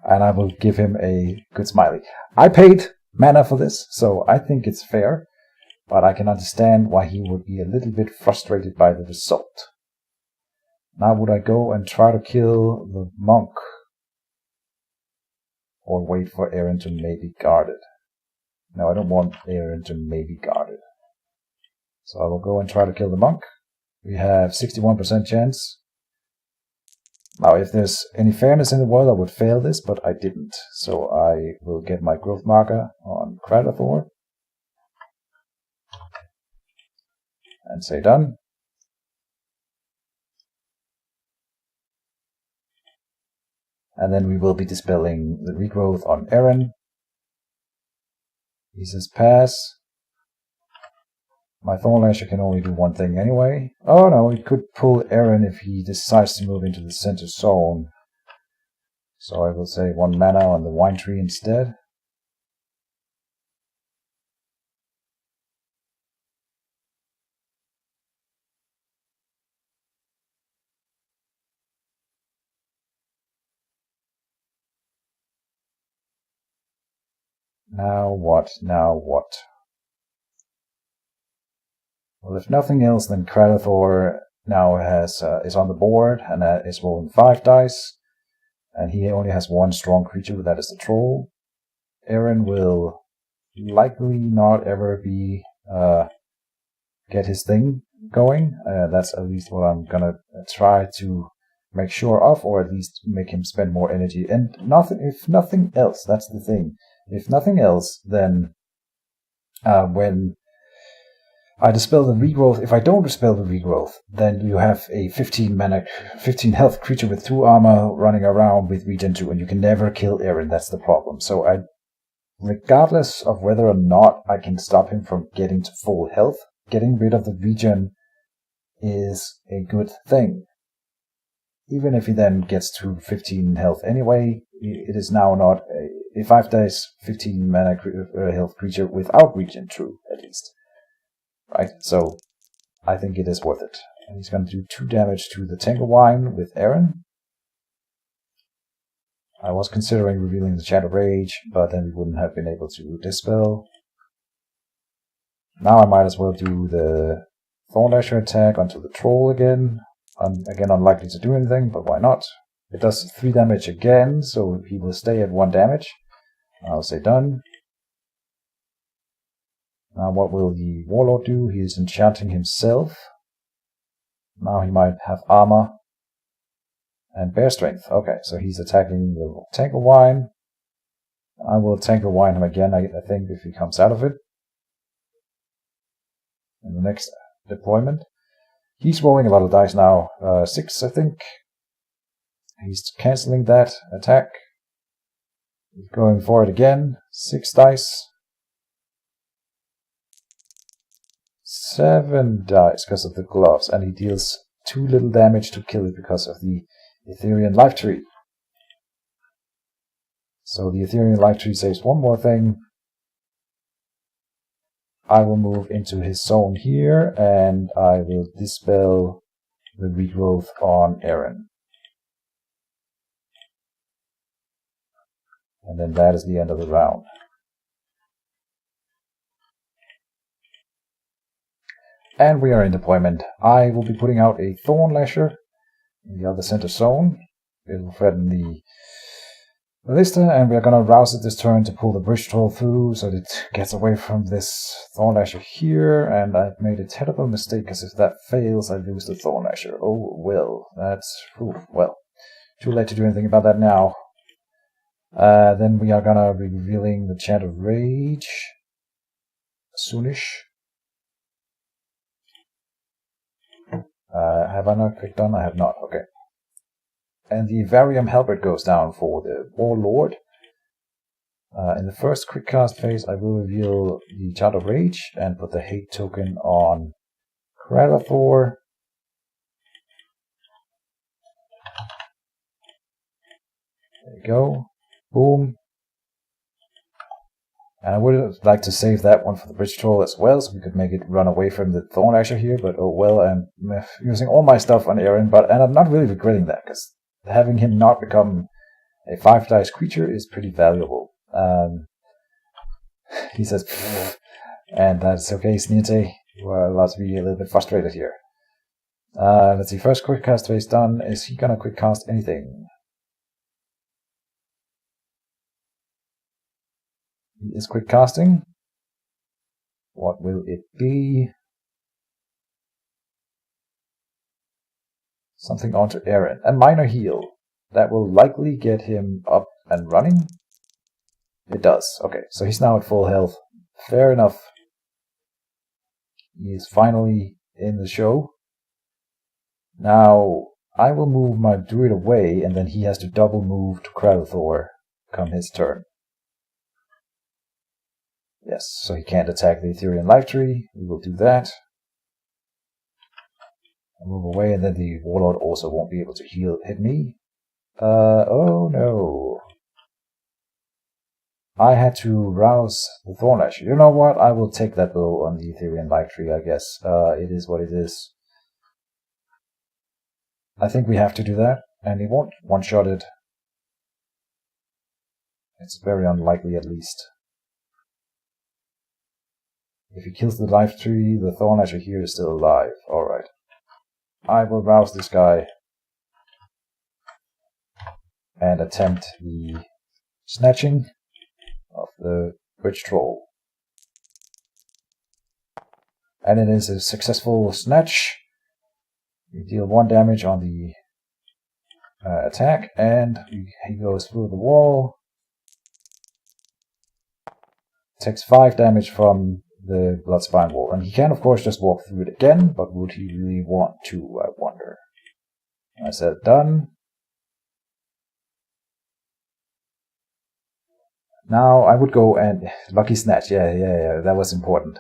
And I will give him a good smiley. I paid mana for this, so I think it's fair. But I can understand why he would be a little bit frustrated by the result. Now would I go and try to kill the monk? Or wait for Aaron to maybe guard it? Now I don't want Aaron to maybe guard it. So I will go and try to kill the monk. We have 61% chance. Now if there's any fairness in the world, I would fail this, but I didn't. So I will get my growth marker on Kradathor. And say done. And then we will be dispelling the regrowth on Aaron. He says pass. My Thornlasher can only do one thing anyway. Oh no, it could pull Aaron if he decides to move into the center zone. So I will say 1 mana on the Wine Tree instead. Now what? Now what? Well, if nothing else, then Kradathor now is on the board and is rolling 5 dice. And he only has 1 strong creature, that is the troll. Aaron will likely not ever be get his thing going. That's at least what I'm gonna try to make sure of, or at least make him spend more energy. And if nothing else, that's the thing. If nothing else, then when I dispel the regrowth, if I don't dispel the regrowth, then you have a 15 health creature with 2 armor running around with regen 2, and you can never kill Aaron. That's the problem. So regardless of whether or not I can stop him from getting to full health, getting rid of the regen is a good thing. Even if he then gets to 15 health anyway, it is now not a 5 dice 15 mana health creature without regen 2, at least. Right, so I think it is worth it. And he's going to do 2 damage to the Tanglewine with Aaron. I was considering revealing the Shadow Rage, but then we wouldn't have been able to dispel. Now I might as well do the Thornlasher attack onto the Troll again. I'm again unlikely to do anything, but why not? It does 3 damage again, so he will stay at 1 damage. I'll say done. Now what will the Warlord do? He is enchanting himself. Now he might have armor and bear strength. Okay, so he's attacking the Tanglewine. I will Tanglewine him again, I think, if he comes out of it. In the next deployment. He's rolling a lot of dice now. 6, I think. He's cancelling that attack. He's going for it again. 6 dice. 7 dice because of the gloves, and he deals 2 little damage to kill it because of the Ethereal Life Tree. So the Ethereal Life Tree saves 1 more thing. I will move into his zone here, and I will dispel the regrowth on Aaron. And then that is the end of the round. And we are in deployment. I will be putting out a Thornlasher in the other center zone. It will threaten the ballista, and we are going to rouse it this turn to pull the Bridge Troll through so that it gets away from this Thornlasher here. And I've made a terrible mistake, because if that fails, I lose the Thornlasher. Oh, well, that's... well, too late to do anything about that now. Then we are going to be revealing the Chant of Rage soonish. Have I not clicked on? I have not. Okay. And the Varium Halberd goes down for the Warlord. In the first quick cast phase, I will reveal the Chant of Rage and put the hate token on Kradathor. There you go. Boom. And I would like to save that one for the Bridge Troll as well, so we could make it run away from the Thornlasher here, but oh well, I'm using all my stuff on Aaron, and I'm not really regretting that, because having him not become a 5 dice creature is pretty valuable. He says, pfft, and that's okay, Schneeente. You are allowed to be a little bit frustrated here. Let's see, first quick cast phase done. Is he gonna quick cast anything? He is quick casting. What will it be? Something onto Aaron. A minor heal. That will likely get him up and running. It does. Okay, so he's now at full health. Fair enough. He is finally in the show. Now, I will move my druid away, and then he has to double move to Kralithor come his turn. Yes, so he can't attack the Ethereal Life Tree. We will do that. I'll move away, and then the Warlord also won't be able to hit me. Oh no. I had to rouse the Thornash. You know what? I will take that blow on the Ethereal Life Tree, I guess. It is what it is. I think we have to do that, and he won't one-shot it. It's very unlikely, at least. If he kills the Life Tree, the Thornasher here is still alive. Alright. I will rouse this guy and attempt the snatching of the Witch Troll. And it is a successful snatch. We deal 1 damage on the attack, and he goes through the wall. Takes 5 damage from the Bloodspine wall, and he can of course just walk through it again, but would he really want to, I wonder. I said done. Now I would go and lucky snatch, yeah, that was important.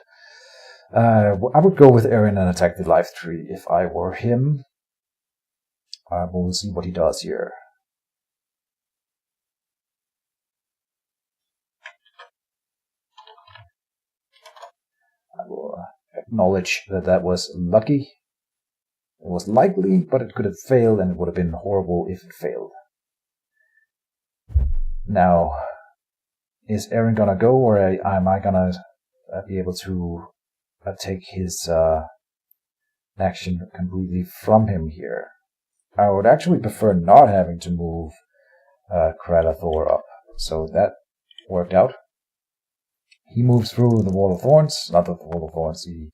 I would go with Aaron and attack the Life Tree if I were him. We'll see what he does here. I will acknowledge that that was lucky. It was likely, but it could have failed, and it would have been horrible if it failed. Now, is Aaron gonna go, or am I gonna be able to take his action completely from him here? I would actually prefer not having to move Kralithor up, so that worked out. He moves through the Wall of Thorns, not the Wall of Thorns, the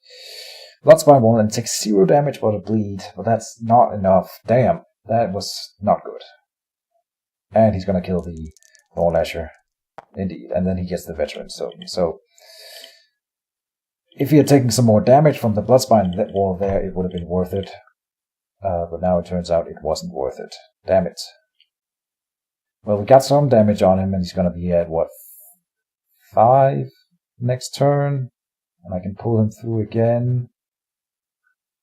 Bloodspine Wall, and takes 0 damage but a bleed, but that's not enough. Damn, that was not good. And he's gonna kill the Thornasher, indeed, and then he gets the Veteran. So if he had taken some more damage from the Bloodspine wall there, it would have been worth it. But now it turns out it wasn't worth it. Damn it. Well, we got some damage on him, and he's gonna be at, what, 5 next turn? And I can pull him through again.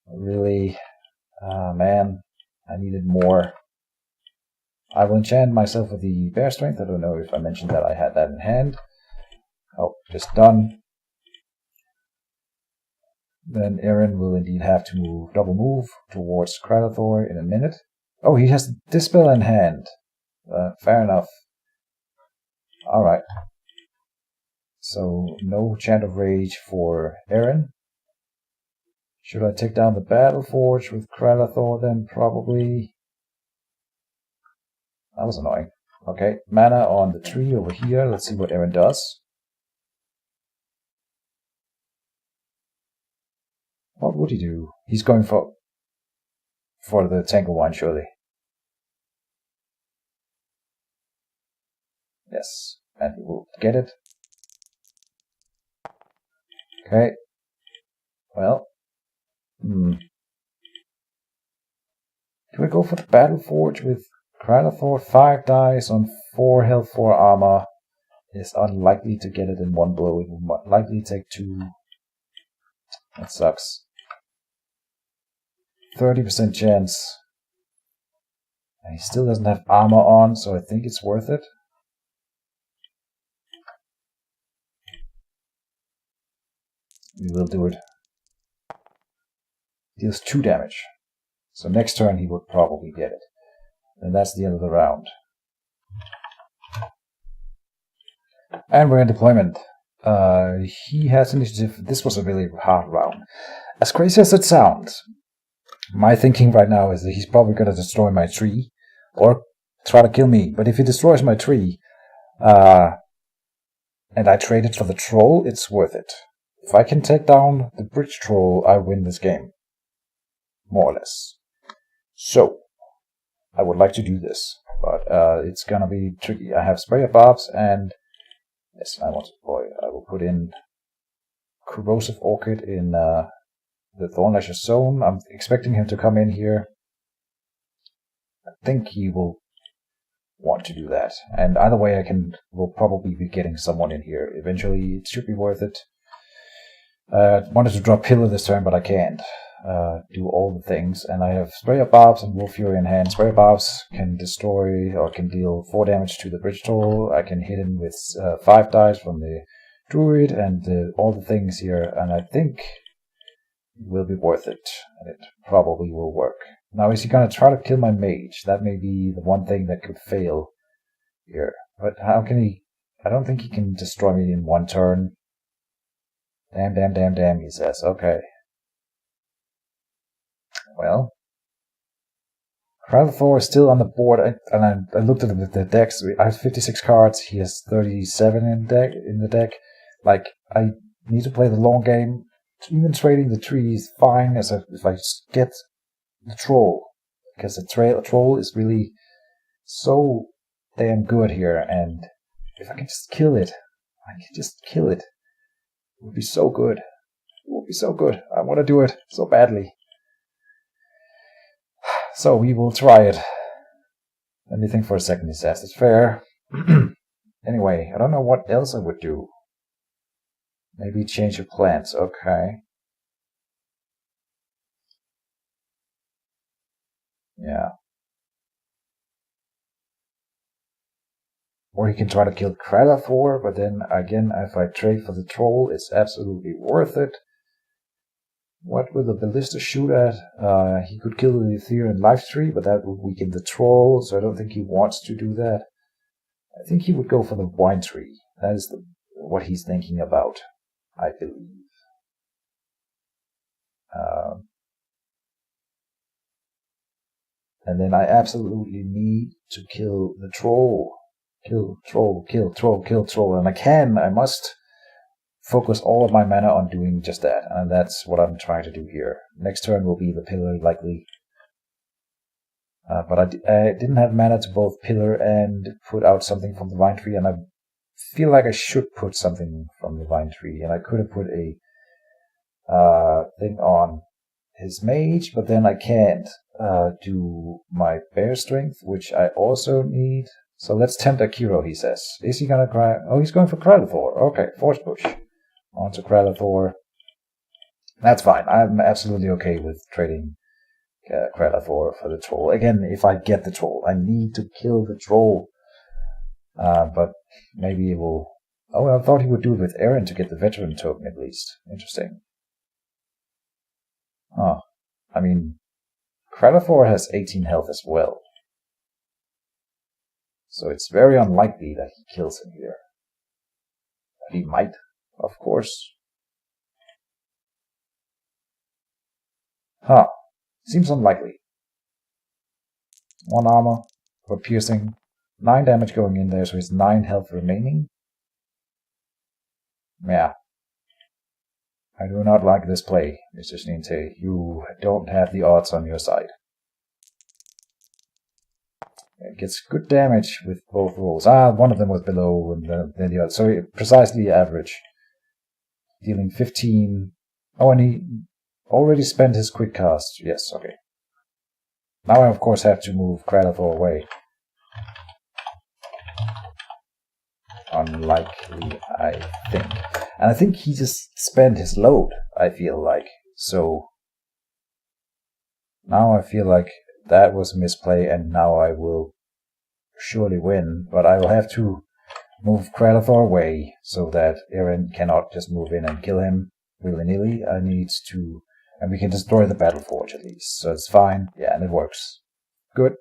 Really? Man, I needed more. I will enchant myself with the Bear Strength. I don't know if I mentioned that I had that in hand. Oh, just done. Then Aaron will indeed have to double move towards Kralithor in a minute. Oh, he has Dispel in hand. Fair enough. Alright. So, no Chant of Rage for Aaron. Should I take down the Battle Forge with Kralithor then? Probably. That was annoying. Okay, mana on the tree over here. Let's see what Aaron does. What would he do? He's going for the Tanglewine, surely. Yes, and he will get it. Okay. Well. Do I go for the Battle Forge with Kralithor? 5 dice on 4 health, 4 armor. Is unlikely to get it in 1 blow. It will likely take 2. That sucks. 30% chance. And he still doesn't have armor on, so I think it's worth it. We will do it. Deals 2 damage. So next turn he would probably get it. And that's the end of the round. And we're in deployment. He has initiative. This was a really hard round. As crazy as it sounds, my thinking right now is that he's probably going to destroy my tree. Or try to kill me. But if he destroys my tree, and I trade it for the troll, it's worth it. if I can take down the bridge troll, I win this game. More or less. So, I would like to do this, but it's gonna be tricky. I have Sprayer Barbs, and yes, I want to deploy. I will put in Corrosive Orchid in the Thornlasher zone. I'm expecting him to come in here. I think he will want to do that. And either way, will probably be getting someone in here. Eventually, it should be worth it. Wanted to drop Pillar this turn, but I can't do all the things. And I have Sprayer Barbs and Wolf Fury in hand. Sprayer Barbs can destroy or can deal 4 damage to the bridge troll. I can hit him with 5 dice from the Druid and all the things here. And I think it will be worth it. And it probably will work. Now, is he going to try to kill my Mage? That may be the one thing that could fail here. But how can he... I don't think he can destroy me in 1 turn. Damn, he says. Okay. Well. Kralthor is still on the board, and I looked at the decks. I have 56 cards. He has 37 in the deck. Like, I need to play the long game. Even trading the tree is fine if I just get the troll, because the troll is really so damn good here, and if I can just kill it, it would be so good. It would be so good. I want to do it so badly. So we will try it. Let me think for a second, he says. It's fair. Anyway, I don't know what else I would do. Maybe change your plans. Okay. Yeah. Or he can try to kill Kralthor, but then again, if I trade for the troll, it's absolutely worth it. What will the Ballista shoot at? He could kill the Ethereal Life Tree, but that would weaken the troll, so I don't think he wants to do that. I think he would go for the Wine Tree. That is what he's thinking about, I believe. And then I absolutely need to kill the troll. Kill troll. And I must focus all of my mana on doing just that. And that's what I'm trying to do here. Next turn will be the pillar, likely. But I didn't have mana to both pillar and put out something from the Vine Tree. And I feel like I should put something from the Vine Tree. And I could have put a thing on his Mage, but then I can't do my Bear Strength, which I also need. So let's tempt Akiro, he says. Is he gonna cry? Oh, he's going for Kralthor. Okay, Force Push. On to Kralthor. That's fine. I'm absolutely okay with trading Kralthor for the troll. Again, if I get the troll, I need to kill the troll. But maybe it will... Oh, I thought he would do it with Aaron to get the veteran token at least. Interesting. Oh, I mean, Kralthor has 18 health as well. So it's very unlikely that he kills him here. But he might, of course. Huh. Seems unlikely. 1 armor for piercing. 9 damage going in there, so he's 9 health remaining. Yeah. I do not like this play, Mr. Schneeente. You don't have the odds on your side. It gets good damage with both rolls. One of them was below and then the other. So precisely average. Dealing 15. Oh, and he already spent his quick cast. Yes, okay. Now I, of course, have to move Kralthor away. Unlikely, I think. And I think he just spent his load, I feel like. So now I feel like that was a misplay, and now I will surely win. But I will have to move Kralthor away so that Aaron cannot just move in and kill him willy-nilly. I need to... And we can destroy the Battle Forge at least. So it's fine. Yeah, and it works. Good.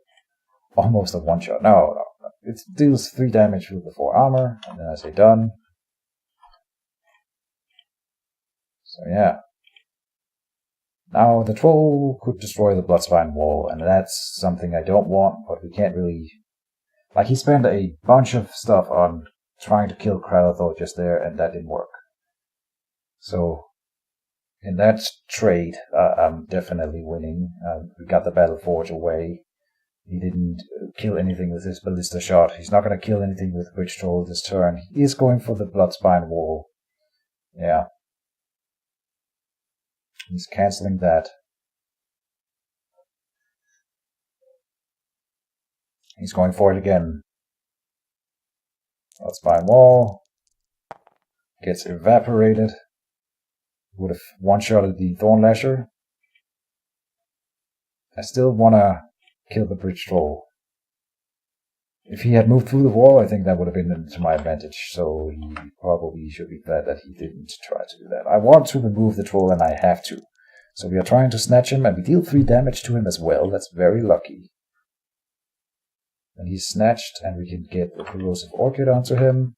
Almost a one-shot. No. It deals 3 damage with the 4 armor. And then I say done. So yeah. Now the troll could destroy the Bloodspine wall. And that's something I don't want. But we can't really... Like, he spent a bunch of stuff on trying to kill Kralthor just there. And that didn't work. So in that trade, I'm definitely winning. We got the Battle Forge away. He didn't kill anything with his Ballista Shot. He's not going to kill anything with Bridge Troll this turn. He is going for the Bloodspine Wall. Yeah. He's cancelling that. He's going for it again. Bloodspine Wall. Gets evaporated. Would have one-shotted the Thorn Lasher. I still want to kill the Bridge Troll. If he had moved through the wall, I think that would have been to my advantage. So he probably should be glad that he didn't try to do that. I want to remove the troll and I have to. So we are trying to snatch him and we deal 3 damage to him as well. That's very lucky. And he's snatched and we can get the Corrosive Orchid onto him.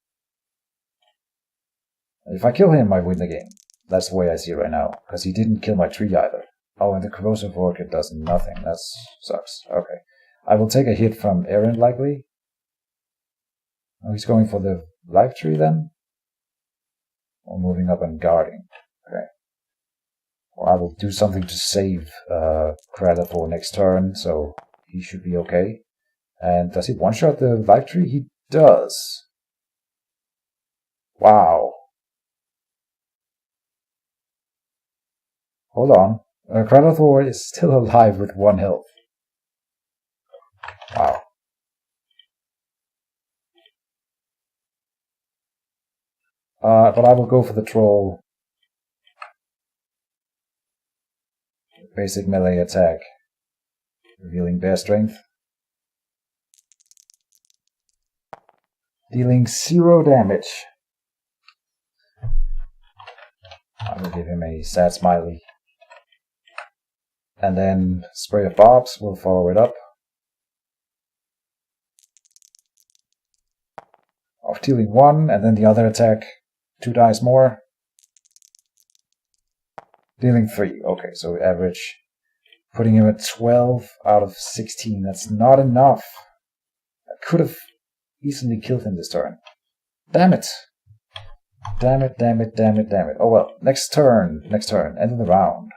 If I kill him, I win the game. That's the way I see it right now. Because he didn't kill my tree either. Oh, and the Corrosive Orchid does nothing. That sucks. Okay. I will take a hit from Aaron likely. Oh, he's going for the life tree then? Or moving up and guarding. Okay. Or I will do something to save Krata for next turn, so he should be okay. And does he one-shot the life tree? He does. Wow. Hold on. Krata is still alive with 1 health. Wow. But I will go for the troll. Basic melee attack. Revealing bear strength. Dealing 0 damage. I will give him a sad smiley. And then Spray of Barbs will follow it up. Of dealing 1, and then the other attack, 2 dice more. Dealing 3. Okay, so average. Putting him at 12 out of 16. That's not enough. I could have easily killed him this turn. Damn it. Damn it, damn it, damn it, damn it. Oh well, next turn, end of the round.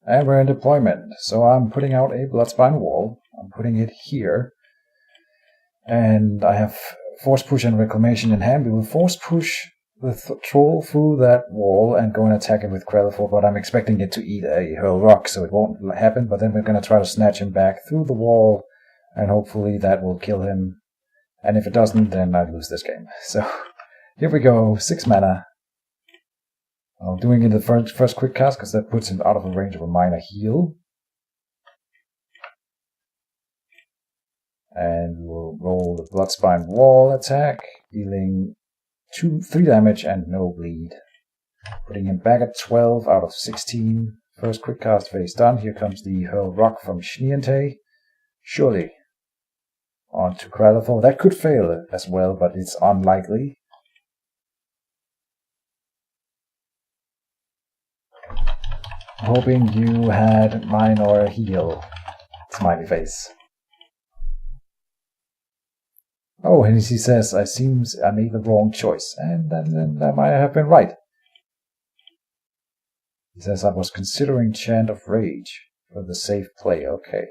And we're in deployment. So I'm putting out a Bloodspine Wall. I'm putting it here. And I have Force Push and Reclamation in hand. We will Force Push the troll through that wall and go and attack it with Krellifor, but I'm expecting it to eat a Hurl Rock, so it won't happen. But then we're going to try to snatch him back through the wall, and hopefully that will kill him. And if it doesn't, then I lose this game. So here we go, 6 mana. I'm doing it in the first quick cast because that puts him out of the range of a minor heal. And we'll roll the Bloodspine Wall attack, dealing 3 damage and no bleed. Putting him back at 12 out of 16. First quick cast phase done. Here comes the Hurl Rock from Schneeente. Surely. On to Krallifor. That could fail as well, but it's unlikely. Hoping you had minor heal. Smiley face. Oh, and he says, I made the wrong choice. And then that might have been right. He says, I was considering Chant of Rage for the safe play. Okay.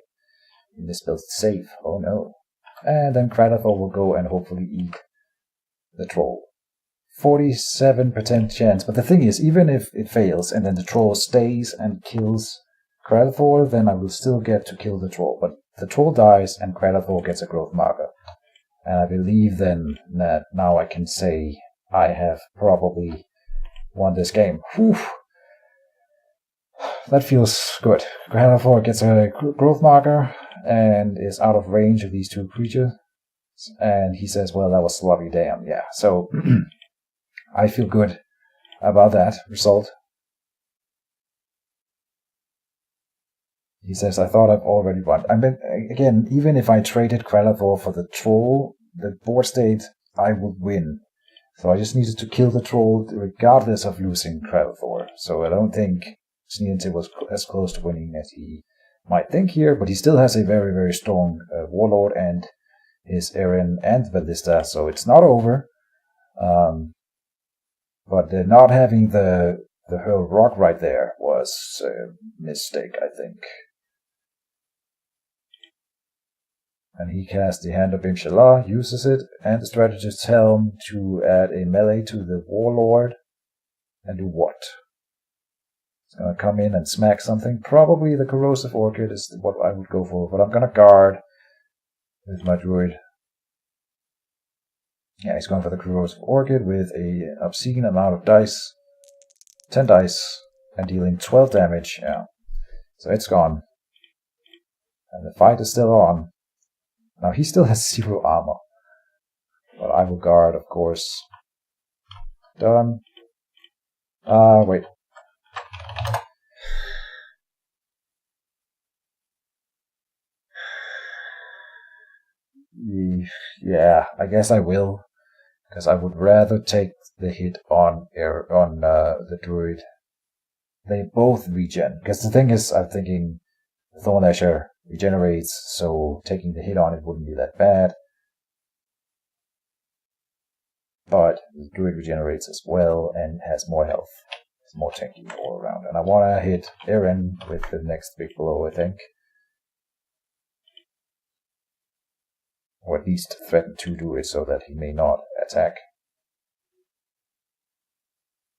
He misspelled safe. Oh no. And then Kratathor will go and hopefully eat the troll. 47% chance. But the thing is, even if it fails and then the troll stays and kills Kratathor, then I will still get to kill the troll. But the troll dies and Kratathor gets a growth marker. And I believe then that now I can say I have probably won this game. Whew. That feels good. Kratathor gets a growth marker and is out of range of these 2 creatures. And he says, well, that was sloppy damn. Yeah, so I feel good about that result. He says, I thought I've already won. I mean, again, even if I traded Kratathor for the troll, the board state, I would win. So I just needed to kill the troll regardless of losing Kratathor. So I don't think Schneeente was as close to winning as he might think here, but he still has a very, very strong Warlord and his Aaron and Ballista, so it's not over. But not having the hurl rock right there was a mistake, I think. And he casts the Hand of Imshallah, uses it, and the Strategist's Helm to add a melee to the Warlord. And do what? It's going to come in and smack something. Probably the Corrosive Orchid is what I would go for, but I'm going to guard with my Druid. Yeah, he's going for the Corrosive Orchid with an obscene amount of dice. 10 dice, and dealing 12 damage. Yeah, so it's gone. And the fight is still on. Now, he still has 0 armor. But I will guard, of course. Done. Wait. Yeah, I guess I will. Because I would rather take the hit on the Druid. They both regen. Because the thing is, I'm thinking Thornlasher regenerates, so taking the hit on it wouldn't be that bad. But the Druid regenerates as well and has more health. It's more tanky all around. And I want to hit Eren with the next big blow, I think. Or at least threaten to do it so that he may not attack.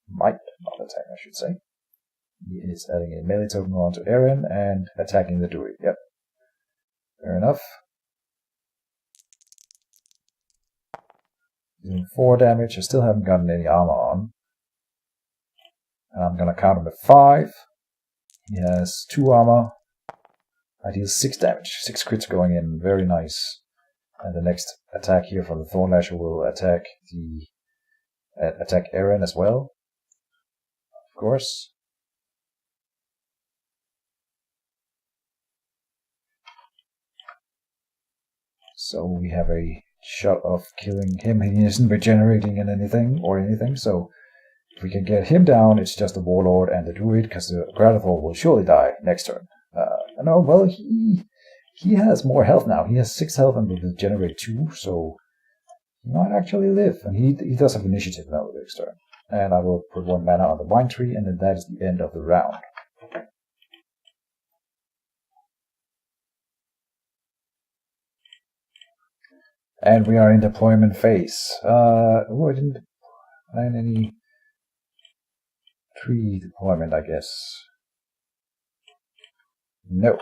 Might not attack, I should say. He is adding a melee token onto Eren and attacking the Druid. Yep. Fair enough. Doing 4 damage. I still haven't gotten any armor on. And I'm going to count him at 5. He has 2 armor. I deal 6 damage. 6 crits going in. Very nice. And the next attack here from the Thornlasher will attack Eren as well. Of course. So we have a shot of killing him. He isn't regenerating in anything, so if we can get him down, it's just the Warlord and the Druid, because the Gradathor will surely die next turn. No, well, he has more health now. He has 6 health and will regenerate 2, so he might actually live. And he does have initiative now next turn. And I will put 1 mana on the Wine Tree, and then that is the end of the round. And we are in deployment phase. I didn't plan any tree deployment, I guess. No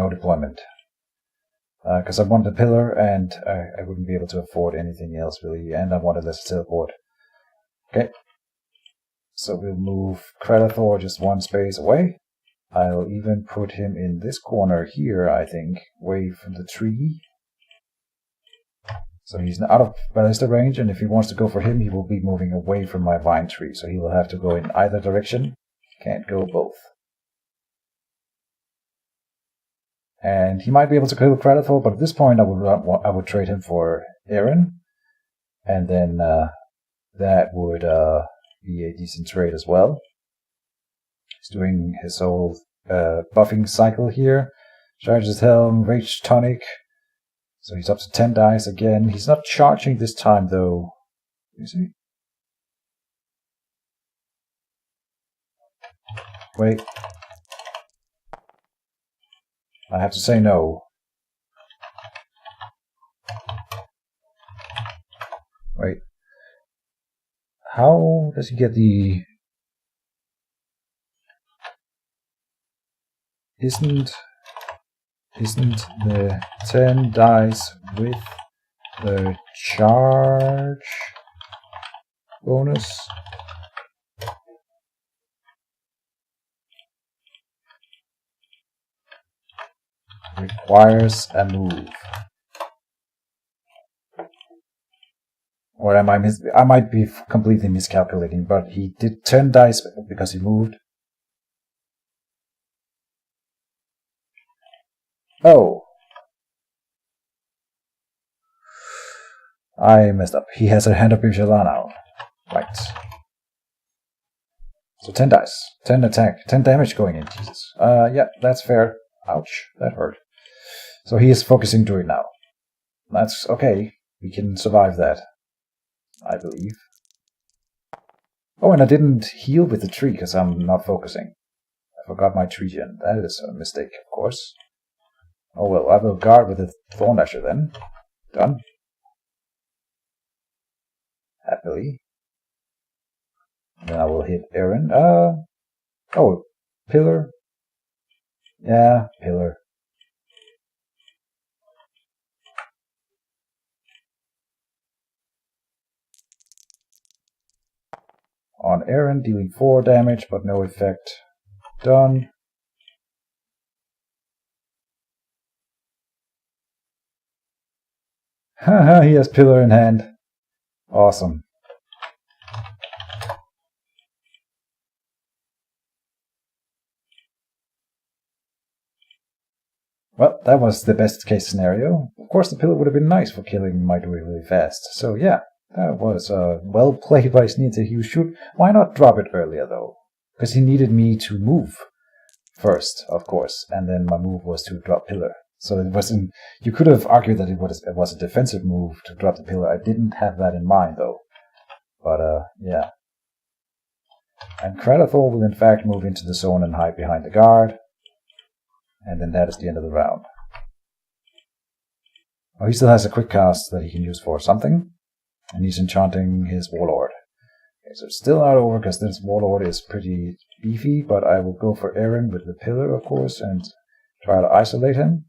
deployment. Because I wanted a pillar, and I wouldn't be able to afford anything else, really, and I wanted less teleport. Okay. So we'll move Kradathor just 1 space away. I'll even put him in this corner here, I think, away from the tree. So he's out of ballista range, and if he wants to go for him, he will be moving away from my vine tree. So he will have to go in either direction. Can't go both. And he might be able to kill Kradathor, but at this point I would trade him for Eren. And then that would be a decent trade as well. He's doing his whole buffing cycle here. Charges Helm, Rage Tonic. So he's up to 10 dice again. He's not charging this time, though. You see? Wait. I have to say no. Wait. How does he get the... Isn't the 10 dice with the charge bonus? Requires a move. Or I might be completely miscalculating, but he did 10 dice because he moved. Oh. I messed up. He has a Hand of Imshallah now. Right. So 10 dice. 10 attack. 10 damage going in. Jesus. Yeah, that's fair. Ouch. That hurt. So he is focusing to it now. That's okay. We can survive that. I believe. Oh, and I didn't heal with the tree because I'm not focusing. I forgot my tree gen. That is a mistake, of course. Oh well, I will guard with the Thorn Lasher then. Done. Happily. And then I will hit Aaron. Oh, pillar. Yeah, pillar. On Aaron, dealing 4 damage, but no effect. Done. Haha, he has pillar in hand. Awesome. Well, that was the best case scenario. Of course, the pillar would have been nice for killing my druid really fast. So yeah, that was well played by Schneeente. He should. Why not drop it earlier though? Because he needed me to move first, of course, and then my move was to drop pillar. So it wasn't. You could have argued that it was a defensive move to drop the pillar. I didn't have that in mind though. But yeah. And Kradathor will in fact move into the zone and hide behind the guard. And then that is the end of the round. Oh, he still has a quick cast that he can use for something. And he's enchanting his Warlord. Okay, so it's still not over because this Warlord is pretty beefy, but I will go for Aaron with the pillar, of course, and try to isolate him.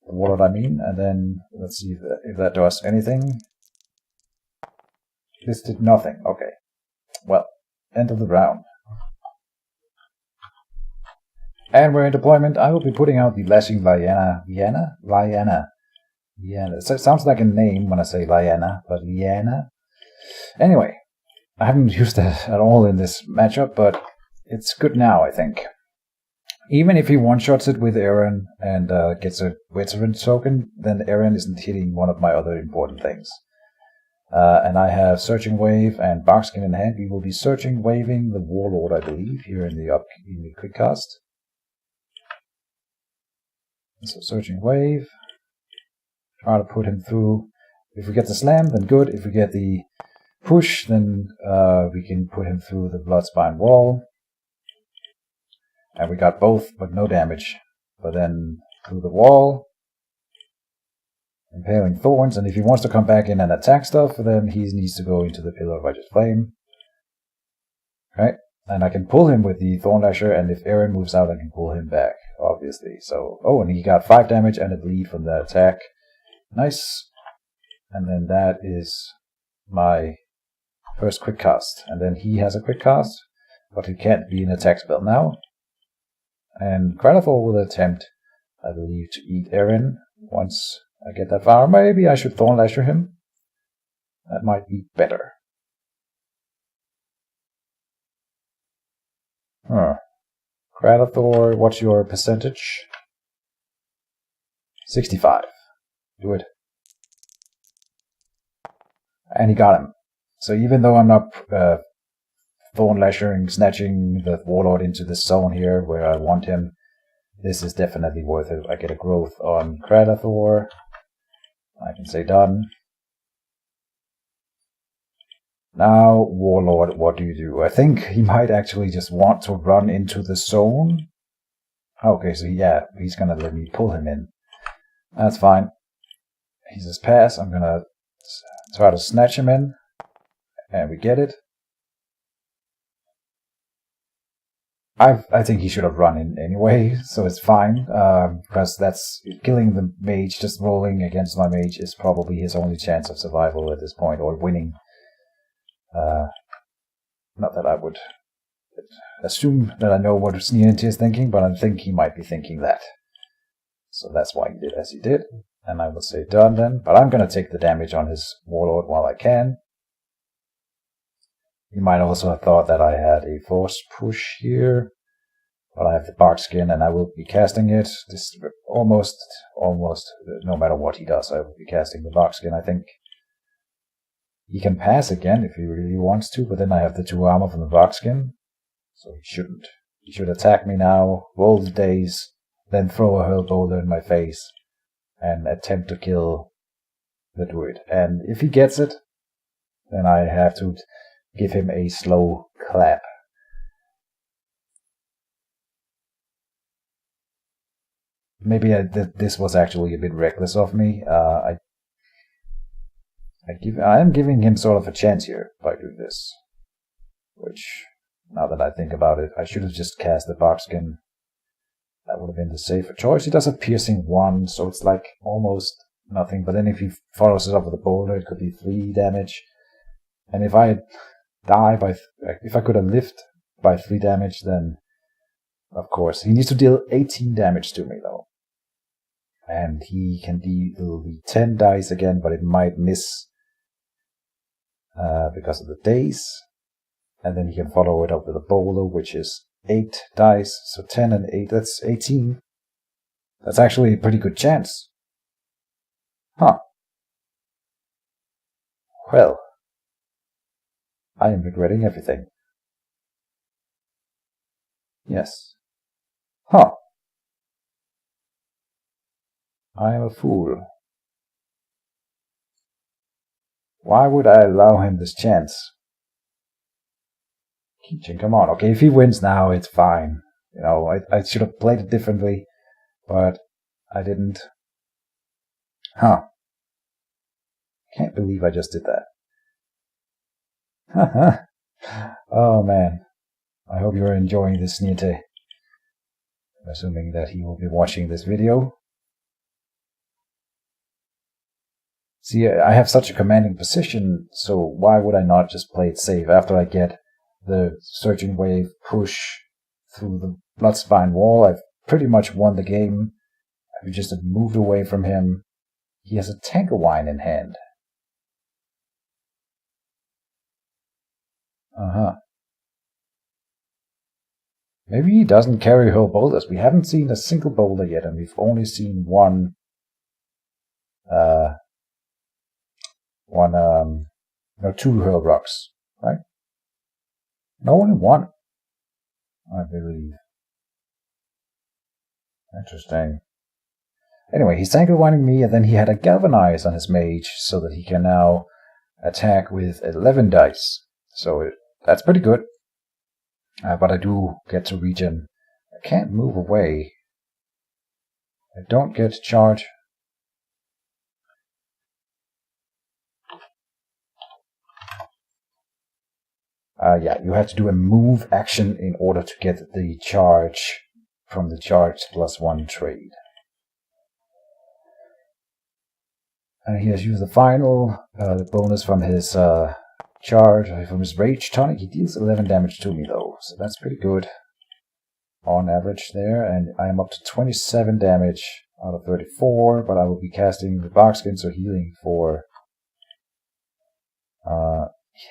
The Warlord, I mean. And then let's see if that does anything. This did nothing. Okay. Well, end of the round. And we're in deployment. I will be putting out the Lashing Liana. Liana. It sounds like a name when I say Liana, but Liana. Anyway, I haven't used that at all in this matchup, but it's good now, I think. Even if he one-shots it with Aaron and gets a veteran token, then Aaron isn't hitting one of my other important things. And I have Searching Wave and Barkskin in hand. We will be Searching Waving the Warlord, I believe, here in the quick cast. So Searching Wave. Try to put him through. If we get the slam, then good. If we get the push, then we can put him through the Bloodspine wall. And we got both, but no damage. But then through the wall. Impaling Thorns. And if he wants to come back in and attack stuff, then he needs to go into the Pillar of Righteous Flame. Okay. And I can pull him with the Thorn Lasher, and if Aaron moves out, I can pull him back, obviously. So, oh, and he got 5 damage and a bleed from that attack. Nice. And then that is my first quick cast. And then he has a quick cast, but it can't be an attack spell now. And Kradathor will attempt, I believe, to eat Aaron once I get that far. Maybe I should Thorn Lasher him. That might be better. Kradathor, what's your percentage? 65. Do it. And he got him. So even though I'm not Thorn Lashering, snatching the Warlord into the zone here where I want him, this is definitely worth it. I get a growth on Kradathor. I can say done. Now, Warlord, what do you do? I think he might actually just want to run into the zone. Okay, so yeah, he's gonna let me pull him in. That's fine. He says pass. I'm gonna try to snatch him in. And we get it. I think he should have run in anyway, so it's fine. Because that's killing the mage, just rolling against my mage is probably his only chance of survival at this point, or winning. Not that I would assume that I know what Schneeente is thinking, but I think he might be thinking that. So that's why he did as he did. And I will say done then. But I'm going to take the damage on his Warlord while I can. He might also have thought that I had a force push here. But I have the Barkskin and I will be casting it. This almost, no matter what he does, I will be casting the Barkskin, I think. He can pass again if he really wants to, but then I have the 2 armor from the Barkskin. So he shouldn't. He should attack me now, roll the daze, then throw a hurl boulder in my face, and attempt to kill the druid. And if he gets it, then I have to give him a slow clap. Maybe this was actually a bit reckless of me. I am giving him sort of a chance here by doing this. Which, now that I think about it, I should have just cast the Barkskin. That would have been the safer choice. He does a piercing 1, so it's like almost nothing. But then if he follows it up with a boulder, it could be 3 damage. And if I if I could have lived by 3 damage, then of course he needs to deal 18 damage to me though. And he can deal the 10 dice again, but it might miss because of the days. And then he can follow it up with a boulder, which is 8 dice. So 10 and 8, that's 18. That's actually a pretty good chance. Huh. Well, I am regretting everything. Yes. Huh. I am a fool. Why would I allow him this chance? Keejchen, come on. Okay, if he wins now, it's fine. You know, I should have played it differently, but I didn't. Huh. Can't believe I just did that. Oh man. I hope you're enjoying this, Schneeente. Assuming that he will be watching this video. See, I have such a commanding position, so why would I not just play it safe after I get the Surging Wave push through the Bloodspine wall? I've pretty much won the game. I've just moved away from him. He has a Tankerwine in hand. Maybe he doesn't carry hurl boulders. We haven't seen a single boulder yet, and we've only seen one two hurl rocks, right? No, only one, I believe. Interesting. Anyway, he's Tankerwining me, and then he had a Galvanize on his Mage, so that he can now attack with 11 dice. So that's pretty good. But I do get to regen. I can't move away. I don't get to charge. Yeah, you have to do a move action in order to get the charge from the charge +1 trade. And he has used the final bonus from his charge, from his Rage Tonic. He deals 11 damage to me though, so that's pretty good on average there. And I am up to 27 damage out of 34, but I will be casting the Barkskin, so healing for...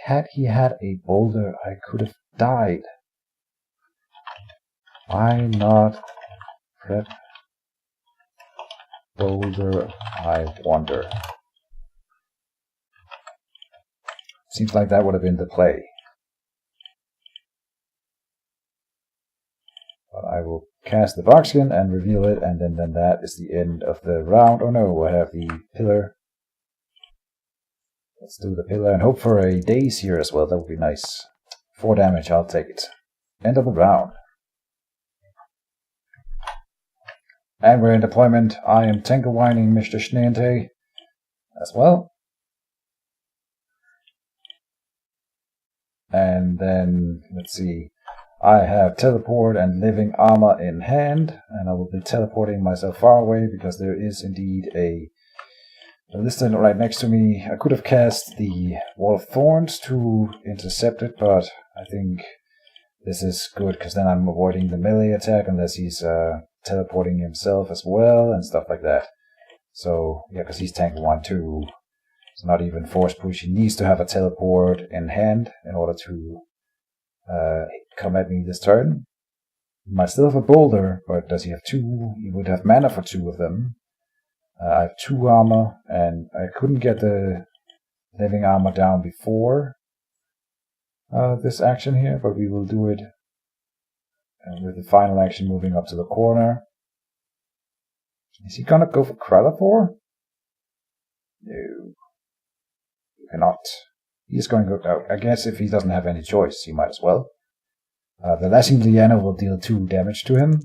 Had he had a boulder, I could have died. Why not prep boulder, I wonder. Seems like that would have been the play. But I will cast the Barkskin and reveal it, and then that is the end of the round. Oh no, I have the pillar. Let's do the pillar and hope for a daze here as well. That would be nice. 4 damage, I'll take it. End of the round. And we're in deployment. I am Tankerwining Mr. Schneeente as well. And then, let's see. I have Teleport and Living Armor in hand. And I will be teleporting myself far away because there is indeed a listed right next to me. I could have cast the Wall of Thorns to intercept it, but I think this is good because then I'm avoiding the melee attack unless he's teleporting himself as well and stuff like that. So, yeah, because he's tank 1 too. It's not even force push. He needs to have a teleport in hand in order to come at me this turn. He might still have a boulder, but does he have 2? He would have mana for 2 of them. I have 2 armor, and I couldn't get the living armor down before this action here, but we will do it with the final action moving up to the corner. Is he gonna go for Kralafor? No. You cannot. He's going to go out. I guess if he doesn't have any choice, he might as well. The Lashing Liana will deal 2 damage to him,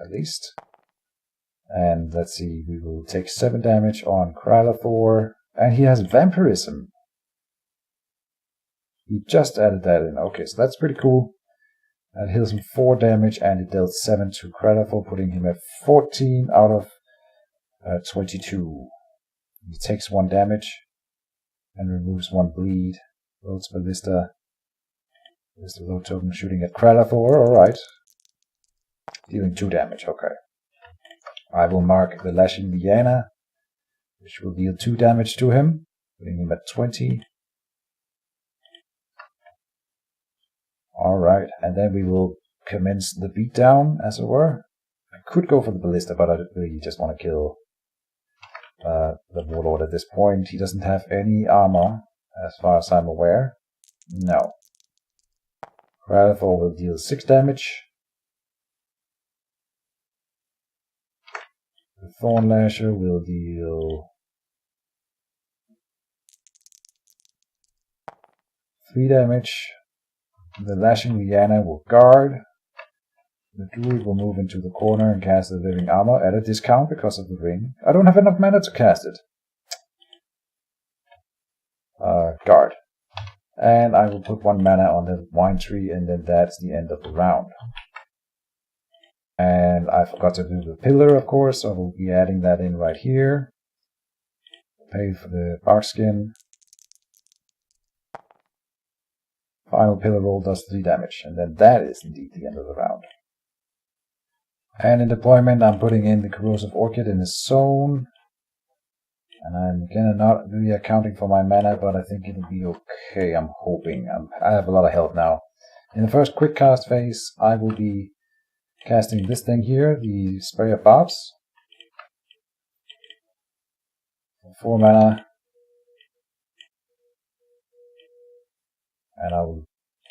at least. And let's see, we will take 7 damage on Krylathor. And he has Vampirism. He just added that in. Okay, so that's pretty cool. That heals him 4 damage, and it dealt 7 to Krylathor, putting him at 14 out of 22. He takes 1 damage and removes 1 bleed. Rolls Ballista. There's the low token shooting at Krylathor. Alright. Dealing 2 damage, okay. I will mark the Lashing Liana, which will deal 2 damage to him, putting him at 20. Alright, and then we will commence the beatdown, as it were. I could go for the Ballista, but I really just want to kill the Warlord at this point. He doesn't have any armor, as far as I'm aware. No. Krylathor will deal 6 damage. The Thorn Lasher will deal 3 damage. The Lashing Liana will guard. The Druid will move into the corner and cast the Living Armor at a discount because of the ring. I don't have enough mana to cast it. Guard. And I will put 1 mana on the Wine Tree, and then that's the end of the round. And I forgot to do the Pillar, of course, so we'll be adding that in right here. Pay for the Barkskin. Final Pillar roll does 3 damage, and then that is indeed the end of the round. And in deployment, I'm putting in the Corrosive Orchid in his zone. And I'm again not really accounting for my mana, but I think it'll be okay, I'm hoping. I have a lot of health now. In the first quick cast phase, I will be casting this thing here, the Spray of Barbs. 4 mana. And I will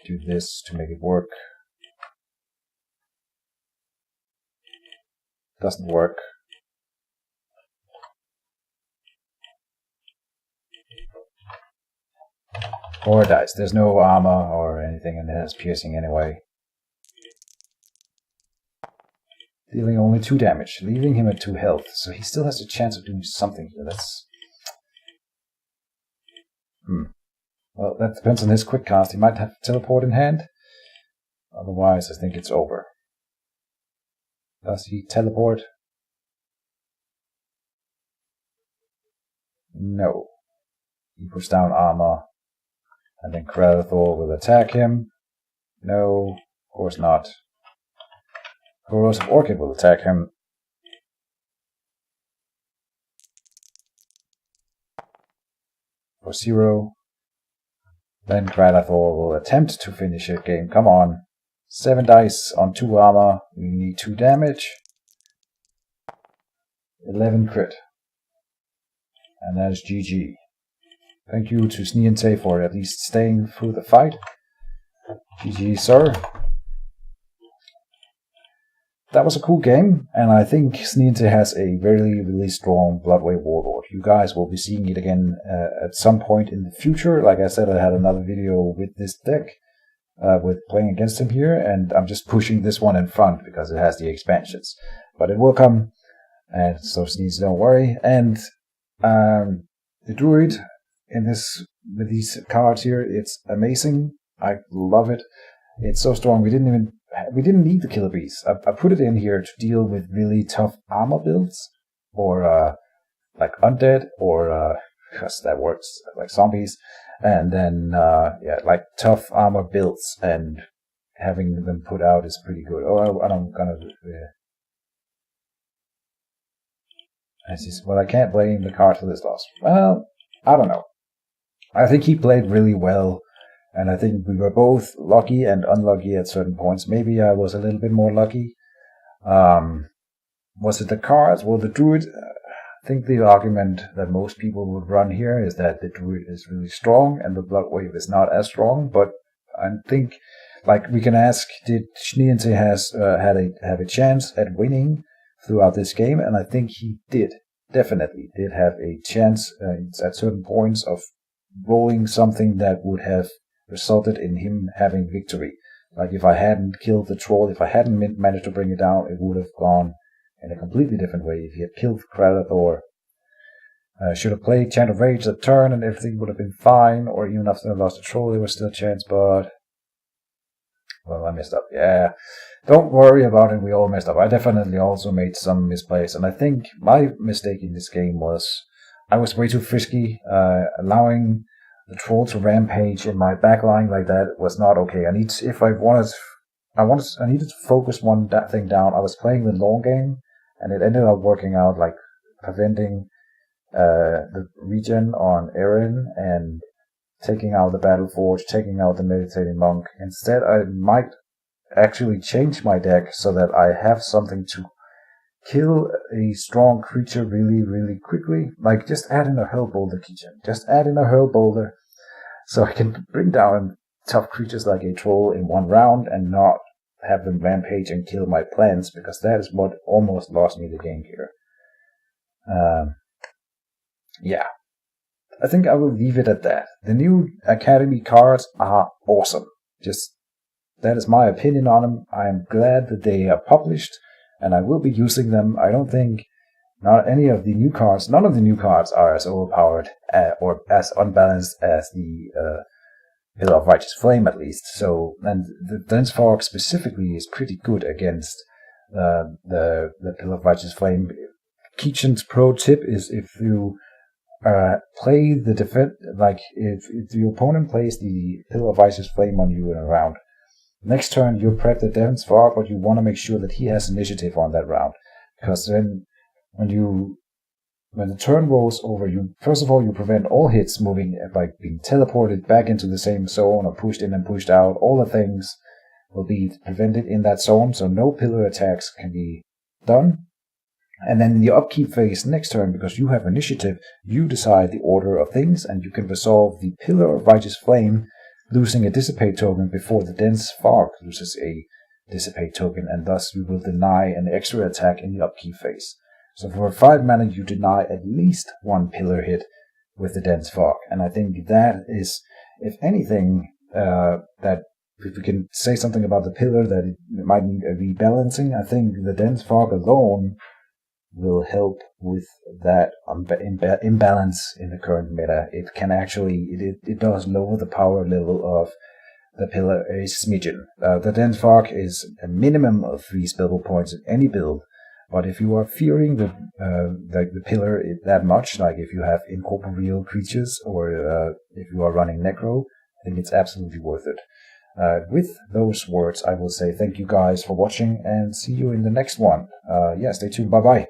do this to make it work. Doesn't work. Or it dies. There's no armor or anything, and it has piercing anyway. Dealing only 2 damage, leaving him at 2 health, so he still has a chance of doing something here. That's... Well, that depends on his quick cast. He might have teleport in hand. Otherwise, I think it's over. Does he teleport? No. He puts down armor. And then Krylathor will attack him. No, of course not. Corrosive Orchid will attack him. For 0. Then Krylathor will attempt to finish a game. Come on. 7 dice on 2 armor. We need 2 damage. 11 crit. And that is GG. Thank you to Schneeente for at least staying through the fight. GG, sir. That was a cool game, and I think Schneeente has a really strong Bloodwave Warlord. You guys will be seeing it again at some point in the future. Like I said, I had another video with this deck, with playing against him here, and I'm just pushing this one in front because it has the expansions. But it will come, and so Schneeente, don't worry. And the Druid in this with these cards here, it's amazing. I love it. It's so strong. We didn't need the Killer Bees. I put it in here to deal with really tough armor builds, or like undead, or because that works, like zombies, and then yeah, like tough armor builds, and having them put out is pretty good. Oh, I'm gonna. Well, I can't blame the card for this loss. Well, I don't know. I think he played really well. And I think we were both lucky and unlucky at certain points. Maybe I was a little bit more lucky. Was it the cards? Well, the Druid, I think the argument that most people would run here is that the Druid is really strong and the Bloodwave is not as strong. But I think, like, we can ask, did Schneeente have a chance at winning throughout this game? And I think he did. Definitely did have a chance at certain points of rolling something that would have resulted in him having victory. Like if I hadn't killed the troll, if I hadn't managed to bring it down, it would have gone in a completely different way. If he had killed Kradathor, should have played Chant of Rage that turn and everything would have been fine, or even after I lost the troll there was still a chance, but well, I messed up. Yeah, don't worry about it, we all messed up. I definitely also made some misplays, and I think my mistake in this game was I was way too frisky. Allowing the troll to rampage in my backline like that was not okay. I needed to focus one thing down. I was playing the long game, and it ended up working out, like preventing the regen on Eren and taking out the Battle Forge, taking out the Meditating Monk. Instead, I might actually change my deck so that I have something to kill a strong creature really, really quickly. Like, just add in a Hurl Boulder, Keejchen. Just add in a Hurl Boulder so I can bring down tough creatures like a troll in one round and not have them rampage and kill my plants, because that is what almost lost me the game here. Yeah, I think I will leave it at that. The new Academy cards are awesome. Just, that is my opinion on them. I am glad that they are published, and I will be using them. I don't think none of the new cards are as overpowered or as unbalanced as the Pillar of Righteous Flame, at least. So, and the Dense Fog specifically is pretty good against the Pillar of Righteous Flame. Keejchen's pro tip is, if you play the defense, like if the opponent plays the Pillar of Righteous Flame on you in a round, next turn you prep the Dense Fog, but you want to make sure that he has initiative on that round, because then when the turn rolls over, you first of all you prevent all hits moving by being teleported back into the same zone or pushed in and pushed out. All the things will be prevented in that zone, so no pillar attacks can be done. And then in the upkeep phase next turn, because you have initiative, you decide the order of things, and you can resolve the Pillar of Righteous Flame, losing a Dissipate token before the Dense Fog loses a Dissipate token, and thus you will deny an extra attack in the upkeep phase. So for a 5 mana, you deny at least one pillar hit with the Dense Fog. And I think that is, if anything, that if we can say something about the pillar, that it might need a rebalancing, I think the Dense Fog alone will help with that imbalance in the current meta. It can actually, it does lower the power level of the pillar a smidgen. The Dense Fog is a minimum of 3 spellable points in any build, but if you are fearing the pillar that much, like if you have incorporeal creatures or if you are running Necro, I think it's absolutely worth it. With those words, I will say thank you guys for watching and see you in the next one. Yeah, stay tuned. Bye-bye.